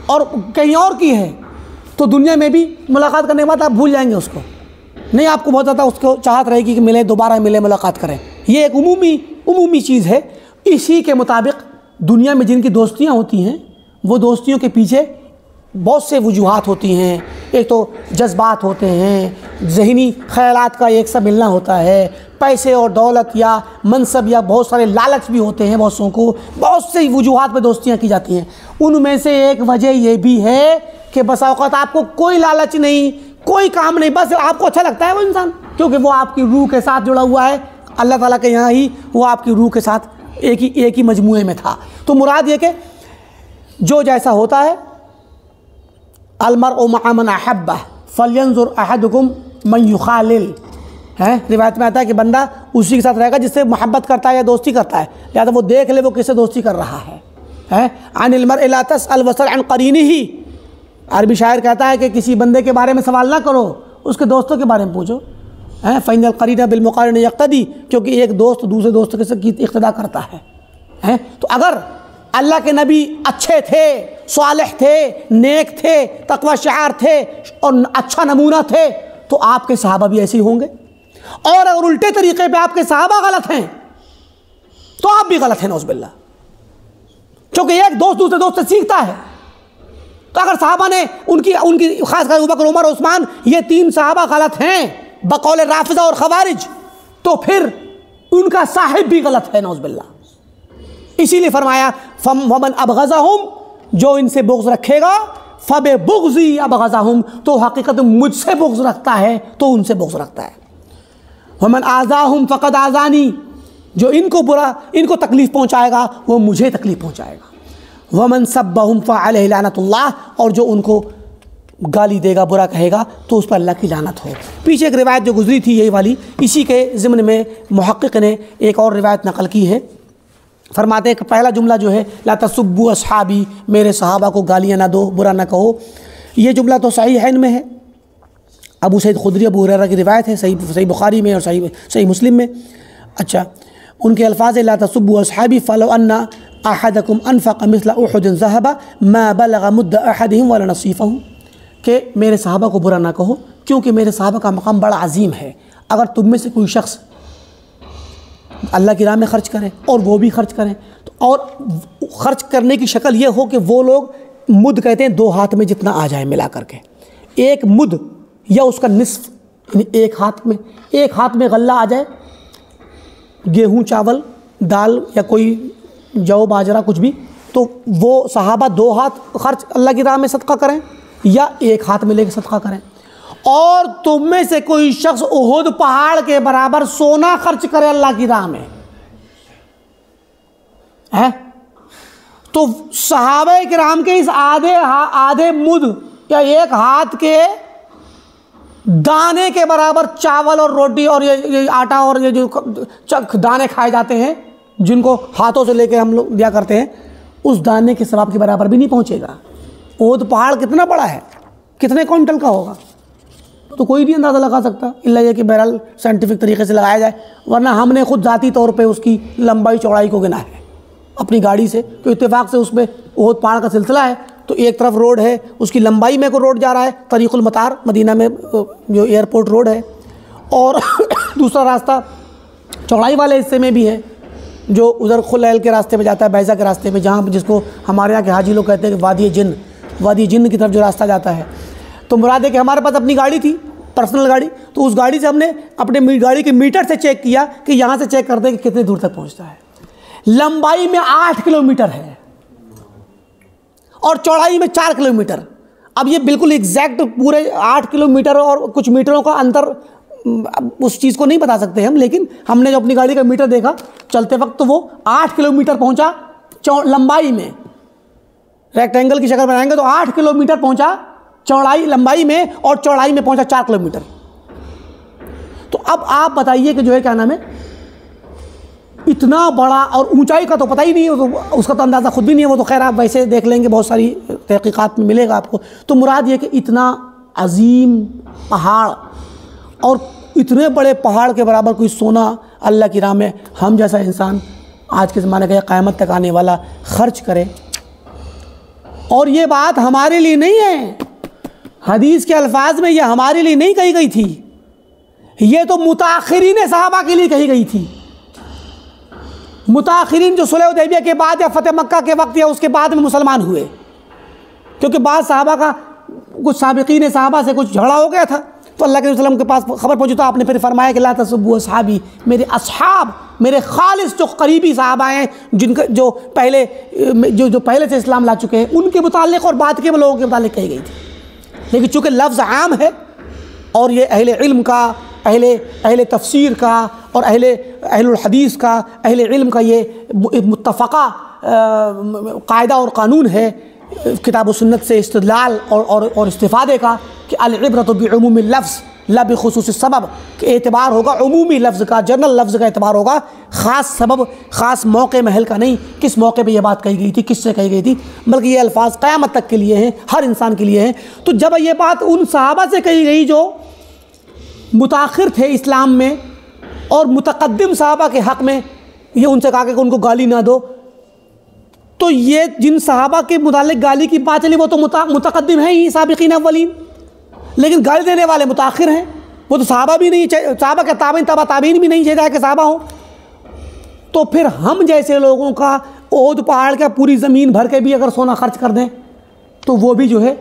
اور کہیں اور کی ہے تو دنیا میں بھی ملاقات کرنے کے بعد آپ بھول جائیں گے اس کو، نہیں آپ کو بہت زیادہ اس کو چاہت رہے گی کہ ملے، دوبارہ ملے، ملاقات کریں۔ یہ ایک عمومی چیز ہے۔ اسی کے مطابق دنیا میں جن کی دوستیاں ہوتی ہیں، وہ دوستیوں کے پیچھے بہت سے وجوہات ہوتی ہیں۔ ایک تو جذبات ہوتے ہیں، ذہنی خیالات کا ایک سا ملنا ہوتا ہے، پیسے اور دولت یا منصب یا بہت سارے لالچ بھی ہوتے ہیں، بہت کو بہت سی وجوہات پہ دوستیاں کی جاتی ہیں۔ ان میں سے ایک وجہ یہ بھی ہے کہ بسا اوقات آپ کو کوئی لالچ نہیں، کوئی کام نہیں، بس آپ کو اچھا لگتا ہے وہ انسان، کیونکہ وہ آپ کی روح کے ساتھ جڑا ہوا ہے، اللہ تعالیٰ کے یہاں ہی وہ آپ کی روح کے ساتھ ایک ہی مجموعے میں تھا۔ تو مراد یہ کہ جو جیسا ہوتا ہے، المرء مع من احبہ فلینظر احدکم من یخالل، ہے روایت میں آتا ہے کہ بندہ اسی کے ساتھ رہے گا جس سے محبت کرتا ہے یا دوستی کرتا ہے، لہذا وہ دیکھ لے وہ کس سے دوستی کر رہا ہے۔ عن المرء لا تسأل وسل عن قرینہ، عربی شاعر کہتا ہے کہ کسی بندے کے بارے میں سوال نہ کرو، اس کے دوستوں کے بارے میں پوچھو۔ فإن القرین بالمقارن یقتدی، کیونکہ ایک دوست دوسرے دوست کے ساتھ اقتدا کرتا ہے۔ تو اگر اللہ کے نبی اچھے تھے، صالح تھے، نیک تھے، تقوی شعار تھے اور اچھا نمونہ تھے، تو آپ کے صحابہ بھی ایسے ہی ہوں گے۔ اور اگر الٹے طریقے پہ آپ کے صحابہ غلط ہیں تو آپ بھی غلط ہیں نعوذ باللہ، کیونکہ ایک دوست دوسرے دوست سے سیکھتا ہے۔ تو اگر صحابہ نے ان کی خاص کر ابوبکر، عمر، عثمان، یہ 3 صحابہ غلط ہیں بقول رافضہ اور خوارج، تو پھر ان کا صاحب بھی غلط ہے نعوذ باللہ۔ اسی لیے فرمایا ومن ابغضہم، جو ان سے بغض رکھے گا، فببغضی ابغضہم، تو حقیقت مجھ سے بغض رکھتا ہے تو ان سے بغض رکھتا ہے۔ ومن آذاہم فقد آذانی، جو ان کو تکلیف پہنچائے گا وہ مجھے تکلیف پہنچائے گا۔ ومن سبہم فعلیہ لعنت اللہ، اور جو ان کو گالی دے گا، برا کہے گا، تو اس پر اللہ کی لعنت ہو۔ پیچھے ایک روایت جو گزری تھی یہی والی، اسی کے ضمن میں محقق نے ایک اور روایت نقل کی ہے۔ فرماتے ہیں کہ پہلا جملہ جو ہے لا تسبوا اصحابی، میرے صحابہ کو گالیاں نہ دو، برا نہ کہو، یہ جملہ تو صحیحین میں ہے، ابو سعید خدری، ابو ہریرہ کی روایت ہے، صحیح بخاری میں اور صحیح مسلم میں۔ اچھا، ان کے الفاظ لا تسبوا اصحابی فلو ان احدکم انفق مثل احد ذهب ما بلغ مد احدهم ولا نصیفہ، کہ میرے صحابہ کو برا نہ کہو کیونکہ میرے صحابہ کا مقام بڑا عظیم ہے۔ اگر تم میں سے کوئی شخص اللہ کی راہ میں خرچ کرے اور وہ بھی خرچ کریں، تو اور خرچ کرنے کی شکل یہ ہو کہ وہ لوگ مد کہتے ہیں 2 ہاتھ میں جتنا آ جائے ملا کر کے، ایک مد یا اس کا نصف، یعنی ایک ہاتھ میں غلہ آ جائے، گیہوں، چاول، دال یا کوئی جو باجرہ کچھ بھی، تو وہ صحابہ 2 ہاتھ خرچ اللہ کی راہ میں صدقہ کریں یا 1 ہاتھ میں لے کے صدقہ کریں۔ اور تم میں سے کوئی شخص احد پہاڑ کے برابر سونا خرچ کرے اللہ کی راہ میں ہے، تو صحابہ کرام کے اس آدھے مد یا 1 ہاتھ کے دانے کے برابر چاول اور روٹی اور یہ آٹا اور یہ جو دانے کھائے جاتے ہیں جن کو ہاتھوں سے لے کے ہم لوگ دیا کرتے ہیں، اس دانے کے ثواب کے برابر بھی نہیں پہنچے گا۔ احد پہاڑ کتنا بڑا ہے، کتنے کوئنٹل کا ہوگا، تو کوئی نہیں اندازہ لگا سکتا، الا یہ کہ بہرحال سائنٹیفک طریقے سے لگایا جائے، ورنہ ہم نے خود ذاتی طور پہ اس کی لمبائی چوڑائی کو گنا ہے اپنی گاڑی سے، تو اتفاق سے اس پہ احد پہاڑ کا سلسلہ ہے، تو ایک طرف روڈ ہے، اس کی لمبائی میں کو روڈ جا رہا ہے، طریق المطار مدینہ میں جو ایئرپورٹ روڈ ہے، اور دوسرا راستہ چوڑائی والے حصے میں بھی ہے جو ادھر خلیل کے راستے میں جاتا ہے، بیضہ کے راستے میں، جہاں جس کو ہمارے یہاں کے حاجی لوگ کہتے ہیں کہ وادی جن کی طرف جو راستہ جاتا ہے۔ تو مراد ہے کہ ہمارے پاس اپنی گاڑی تھی، پرسنل گاڑی، تو اس گاڑی سے ہم نے اپنے گاڑی کے میٹر سے چیک کیا کہ یہاں سے چیک کرتے ہیں کہ کتنے دور تک پہنچتا ہے۔ لمبائی میں 8 کلومیٹر ہے اور چوڑائی میں 4 کلومیٹر۔ اب یہ بالکل ایگزیکٹ پورے 8 کلومیٹر اور کچھ میٹروں کا انتر اس چیز کو نہیں بتا سکتے ہم، لیکن ہم نے جو اپنی گاڑی کا میٹر دیکھا چلتے وقت تو وہ 8 کلومیٹر پہنچا لمبائی میں، ریکٹینگل کی شکل بنائیں گے تو 8 کلومیٹر پہنچا چوڑائی لمبائی میں، اور چوڑائی میں پہنچا 4 کلومیٹر۔ تو اب آپ بتائیے کہ جو ہے کیا نام ہے، اتنا بڑا، اور اونچائی کا تو پتہ ہی نہیں ہے، اس کا تو اندازہ خود بھی نہیں ہے، وہ تو خیر آپ ویسے دیکھ لیں گے، بہت ساری تحقیقات میں ملے گا آپ کو۔ تو مراد یہ کہ اتنا عظیم پہاڑ اور اتنے بڑے پہاڑ کے برابر کوئی سونا اللہ کی راہ میں ہم جیسا انسان آج کے زمانے کا قیامت تک آنے والا خرچ کرے، اور یہ بات ہمارے لیے نہیں ہے، حدیث کے الفاظ میں یہ ہمارے لیے نہیں کہی گئی تھی، یہ تو متاخرین صحابہ کے لیے کہی گئی تھی۔ متاخرین جو صلح حدیبیہ کے بعد یا فتح مکہ کے وقت یا اس کے بعد میں مسلمان ہوئے، کیونکہ بعض صحابہ کا کچھ سابقین صحابہ سے کچھ جھگڑا ہو گیا تھا، تو اللہ کے وسلم کے پاس خبر پہنچی تو آپ نے پھر فرمایا کہ لا تسبوا اصحابی، میرے اصحاب، میرے خالص جو قریبی صحابہ ہیں جن کا جو پہلے سے اسلام لا چکے ہیں، ان کے متعلق اور بعد کے لوگوں کے متعلق کہی گئی تھی۔ لیکن چونکہ لفظ عام ہے اور یہ اہل علم کا، اہل تفسیر کا اور اہل الحدیث کا، اہل علم کا یہ متفقہ قاعدہ اور قانون ہے کتاب و سنت سے استدلال اور استفادے کا کہ العبرۃ بعموم اللفظ لا بخصوص السبب، کہ اعتبار ہوگا عمومی لفظ کا، جنرل لفظ کا اعتبار ہوگا، خاص سبب، خاص موقع محل کا نہیں، کس موقع پہ یہ بات کہی گئی تھی، کس سے کہی گئی تھی، بلکہ یہ الفاظ قیامت تک کے لیے ہیں، ہر انسان کے لیے ہیں۔ تو جب یہ بات ان صحابہ سے کہی گئی جو متاخر تھے اسلام میں اور متقدم صحابہ کے حق میں، یہ ان سے کہا کہ ان کو گالی نہ دو، تو یہ جن صحابہ کے متعلق گالی کی بات چلی وہ تو متقدم ہیں ہی، سابقین اولین، لیکن گالی دینے والے متاخر ہیں، وہ تو صحابہ بھی نہیں، صحابہ کے تابعین تبع تابعین بھی نہیں چاہیے کہ صحابہ ہوں، تو پھر ہم جیسے لوگوں کا اود پہاڑ کا پوری زمین بھر کے بھی اگر سونا خرچ کر دیں تو وہ بھی جو ہے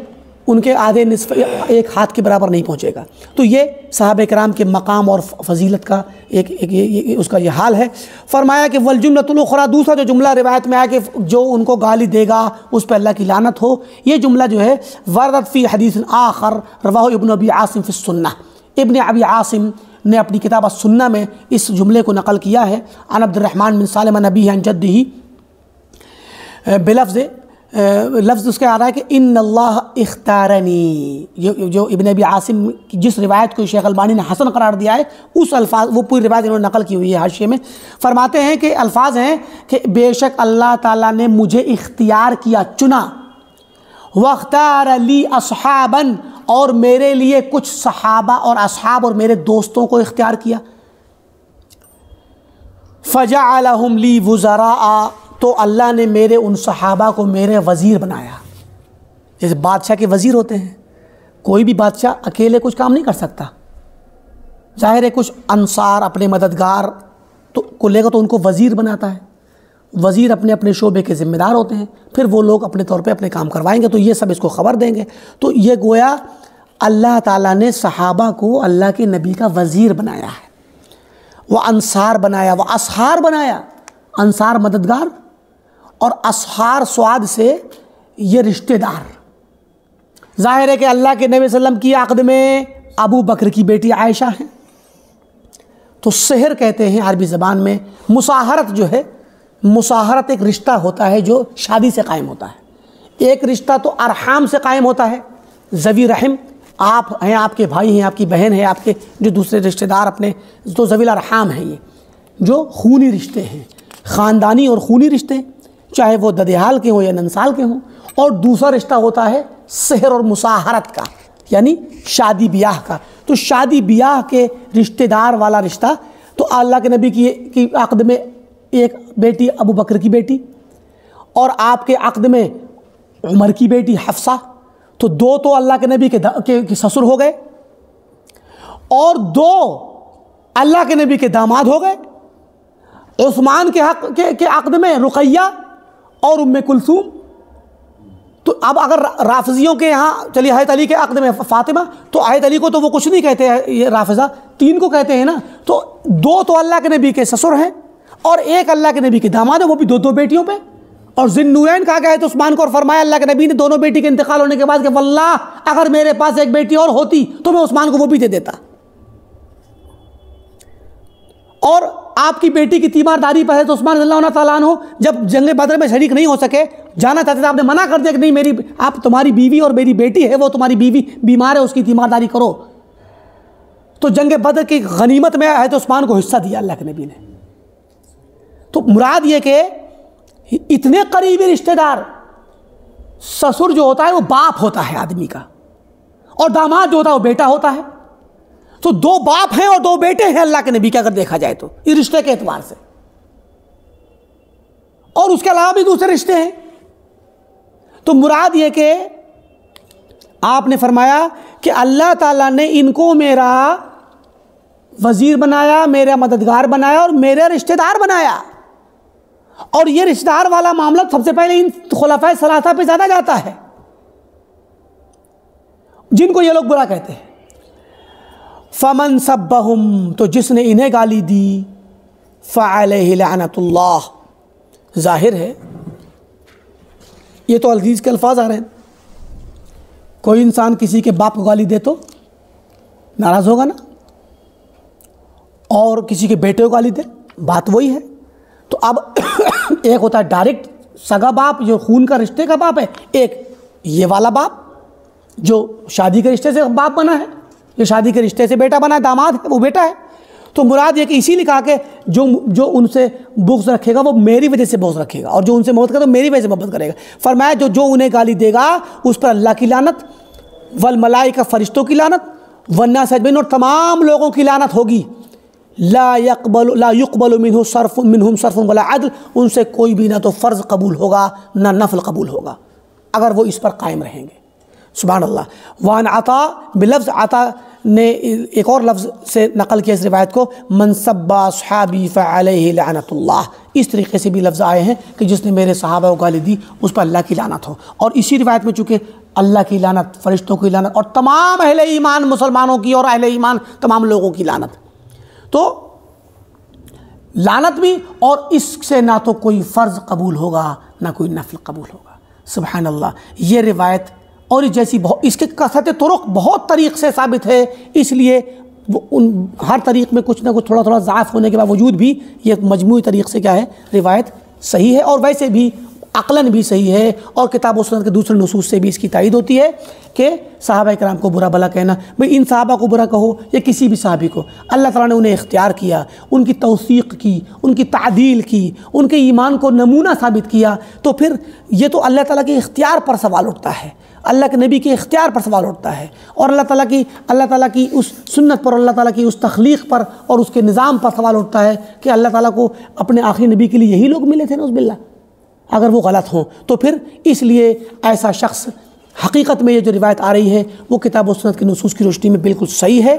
ان کے آدھے نصف ایک ہاتھ کے برابر نہیں پہنچے گا۔ تو یہ صحابہ کرام کے مقام اور فضیلت کا اس کا یہ حال ہے۔ فرمایا کہ والجملۃ الاخری، دوسرا جو جملہ روایت میں آیا کہ جو ان کو گالی دے گا اس پہ اللہ کی لعنت ہو، یہ جملہ جو ہے وردت فی حدیث آخر رواہ ابن ابی عاصم فی السنہ، ابن ابی عاصم نے اپنی کتاب السنہ میں اس جملے کو نقل کیا ہے، عن عبد الرحمن بن سالم عن ابیہ عن جدہ، لفظ اس کا آ رہا ہے کہ ان اللہ اختارنی، جو ابن ابی عاصم کی جس روایت کو شیخ البانی نے حسن قرار دیا ہے اس الفاظ، وہ پوری روایت انہوں نے نقل کی ہوئی ہے حاشیے میں، فرماتے ہیں کہ الفاظ ہیں کہ بے شک اللہ تعالیٰ نے مجھے اختیار کیا، چنا، واختار لی اصحابا، اور میرے لیے کچھ صحابہ اور اصحاب اور میرے دوستوں کو اختیار کیا، فجعلہم لی وزراء، تو اللہ نے میرے ان صحابہ کو میرے وزیر بنایا۔ جیسے بادشاہ کے وزیر ہوتے ہیں، کوئی بھی بادشاہ اکیلے کچھ کام نہیں کر سکتا، ظاہر ہے کچھ انصار اپنے مددگار کو لے کر تو ان کو وزیر بناتا ہے، وزیر اپنے اپنے شعبے کے ذمہ دار ہوتے ہیں، پھر وہ لوگ اپنے طور پہ اپنے کام کروائیں گے، تو یہ سب اس کو خبر دیں گے۔ تو یہ گویا اللہ تعالیٰ نے صحابہ کو اللہ کے نبی کا وزیر بنایا ہے، وہ انصار بنایا، وہ اصحار بنایا، انصار مددگار اور اصحار سواد سے یہ رشتہ دار۔ ظاہر ہے کہ اللہ کے نبی صلی اللہ علیہ وسلم کی عقد میں ابو بکر کی بیٹی عائشہ ہیں، تو سحر کہتے ہیں عربی زبان میں، مصاہرت جو ہے، مصاہرت ایک رشتہ ہوتا ہے جو شادی سے قائم ہوتا ہے، ایک رشتہ تو ارحام سے قائم ہوتا ہے، ذوی رحم، آپ ہیں، آپ کے بھائی ہیں، آپ کی بہن ہے، آپ کے جو دوسرے رشتہ دار اپنے، تو ذوی الارحام ہیں، یہ جو خونی رشتے ہیں، خاندانی اور خونی رشتے، چاہے وہ ددیال کے ہوں یا ننسال کے ہوں۔ اور دوسرا رشتہ ہوتا ہے سحر اور مصاہرت کا، یعنی شادی بیاہ کا۔ تو شادی بیاہ کے رشتہ دار والا رشتہ، تو اللہ کے نبی کی عقد میں ایک بیٹی ابو بکر کی بیٹی، اور آپ کے عقد میں عمر کی بیٹی حفصہ، تو دو تو اللہ کے نبی کے سسر ہو گئے، اور دو اللہ کے نبی کے داماد ہو گئے۔ عثمان کے عقد میں رقیہ اور ام کلثوم، تو اب اگر رافضیوں کے یہاں چلیے حضرت علی کے عقد میں فاطمہ، تو حضرت علی کو تو وہ کچھ نہیں کہتے ہیں یہ رافضہ، تین کو کہتے ہیں نا، تو دو تو اللہ کے نبی کے سسر ہیں اور ایک اللہ کے نبی کے داماد ہے، وہ بھی دو دو بیٹیوں پہ۔ اور ذی النورین کہا گیا ہے تو عثمان کو، اور فرمایا اللہ کے نبی نے دونوں بیٹی کے انتقال ہونے کے بعد کہ واللہ اگر میرے پاس ایک بیٹی اور ہوتی تو میں عثمان کو وہ بھی دے دیتا۔ اور آپ کی بیٹی کی تیمارداری پر ہے تو عثمان رضی اللہ تعالیٰ عنہ جب جنگ بدر میں شریک نہیں ہو سکے، جانا چاہتے تھے، آپ نے منع کر دیا کہ نہیں، آپ تمہاری بیوی اور میری بیٹی ہے، وہ تمہاری بیوی بیمار ہے، اس کی تیمارداری کرو۔ تو جنگ بدر کی غنیمت میں ہے تو عثمان کو حصہ دیا اللہ کے نبی نے۔ تو مراد یہ کہ اتنے قریبی رشتہ دار، سسر جو ہوتا ہے وہ باپ ہوتا ہے آدمی کا، اور داماد جو ہوتا ہے وہ بیٹا ہوتا ہے۔ تو دو باپ ہیں اور دو بیٹے ہیں اللہ کے نبی کے، اگر دیکھا جائے تو یہ رشتے کے اعتبار سے، اور اس کے علاوہ بھی دوسرے رشتے ہیں۔ تو مراد یہ کہ آپ نے فرمایا کہ اللہ تعالیٰ نے ان کو میرا وزیر بنایا، میرا مددگار بنایا اور میرا رشتہ دار بنایا۔ اور یہ رشتہ دار والا معاملہ سب سے پہلے ان خلفائے ثلاثہ پہ زیادہ جاتا ہے، جن کو یہ لوگ برا کہتے ہیں۔ فمن سبہم، تو جس نے انہیں گالی دی، فعلیہ لعنت اللہ، ظاہر ہے یہ تو العزیز کے الفاظ آ رہے ہیں، کوئی انسان کسی کے باپ کو گالی دے تو ناراض ہوگا نا، اور کسی کے بیٹے کو گالی دے، بات وہی ہے۔ تو اب ایک ہوتا ہے ڈائریکٹ سگا باپ جو خون کا رشتے کا باپ ہے، ایک یہ والا باپ جو شادی کے رشتے سے باپ بنا ہے، جو شادی کے رشتے سے بیٹا بنا ہے، داماد ہے، وہ بیٹا ہے۔ تو مراد یہ کہ اسی لیے کہا کہ جو ان سے بغض رکھے گا وہ میری وجہ سے بغض رکھے گا، اور جو ان سے محبت کرے تو میری وجہ سے محبت کرے گا۔ فرمایا جو انہیں گالی دے گا اس پر اللہ کی لعنت، والملائکہ، فرشتوں کی لعنت، والناس اجمعین، اور تمام لوگوں کی لعنت ہوگی۔ لا يقبل منہم صرف ولا عدل، ان سے کوئی بھی نہ تو فرض قبول ہوگا نہ نفل قبول ہوگا اگر وہ اس پر قائم رہیں گے۔ سبحان اللہ۔ وعن عطا، بلفظ عطا نے ایک اور لفظ سے نقل کیا اس روایت کو، من سب اصحابی فعلیہ لعنت اللہ، اس طریقے سے بھی لفظ آئے ہیں کہ جس نے میرے صحابہ کو گالی دی اس پر اللہ کی لعنت ہو۔ اور اسی روایت میں چونکہ اللہ کی لعنت، فرشتوں کی لعنت اور تمام اہل ایمان مسلمانوں کی اور اہل ایمان تمام لوگوں کی لعنت، تو لعنت بھی، اور اس سے نہ تو کوئی فرض قبول ہوگا نہ کوئی نفل قبول ہوگا۔ سبحان اللہ، یہ روایت اور جیسی اس کے کثرت طرق بہت طریق سے ثابت ہے، اس لیے ہر طریق میں کچھ نہ کچھ تھوڑا ضعف ہونے کے باوجود بھی یہ مجموعی طریق سے کیا ہے، روایت صحیح ہے، اور ویسے بھی عقلاً بھی صحیح ہے، اور کتاب و سنت کے دوسرے نصوص سے بھی اس کی تائید ہوتی ہے کہ صحابہ کرام کو برا بھلا کہنا، بھئی ان صحابہ کو برا کہو یا کسی بھی صحابی کو، اللہ تعالیٰ نے انہیں اختیار کیا، ان کی توثیق کی، ان کی تعدیل کی، ان کے ایمان کو نمونہ ثابت کیا، تو پھر یہ تو اللہ تعالیٰ کے اختیار پر سوال اٹھتا ہے، اللہ کے نبی کے اختیار پر سوال اٹھتا ہے، اور اللہ تعالیٰ کی اس سنت پر، اللہ تعالیٰ کی اس تخلیق پر اور اس کے نظام پر سوال اٹھتا ہے کہ اللہ تعالیٰ کو اپنے آخری نبی کے لیے یہی لوگ ملے تھے نعوذ باللہ، اگر وہ غلط ہوں تو پھر اس لیے ایسا شخص، حقیقت میں یہ جو روایت آ رہی ہے وہ کتاب و سنت کے نصوص کی روشنی میں بالکل صحیح ہے،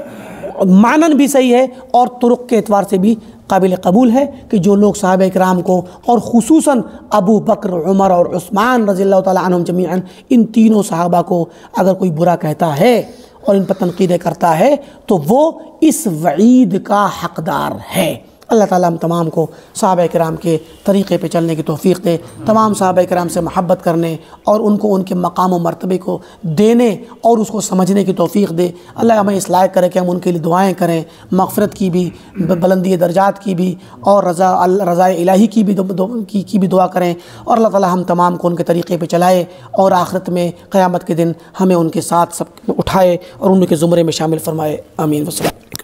معنن بھی صحیح ہے، اور طرق کے اعتبار سے بھی قابل قبول ہے کہ جو لوگ صحابہ کرام کو، اور خصوصاً ابو بکر، عمر اور عثمان رضی اللہ تعالی عنہم جمیعاً، ان تینوں صحابہ کو اگر کوئی برا کہتا ہے اور ان پر تنقیدیں کرتا ہے تو وہ اس وعید کا حقدار ہے۔ اللہ تعالیٰ ہم تمام کو صحابہ کرام کے طریقے پہ چلنے کی توفیق دے، تمام صحابہ کرام سے محبت کرنے اور ان کو ان کے مقام و مرتبے کو دینے اور اس کو سمجھنے کی توفیق دے۔ اللہ ہمیں اس لائق کرے کہ ہم ان کے لیے دعائیں کریں، مغفرت کی بھی، بلندی درجات کی بھی، اور رضا الہی کی بھی دعا کریں، اور اللہ تعالیٰ ہم تمام کو ان کے طریقے پہ چلائے، اور آخرت میں قیامت کے دن ہمیں ان کے ساتھ سب اٹھائے اور ان کے زمرے میں شامل فرمائے۔ آمین۔ وسلام۔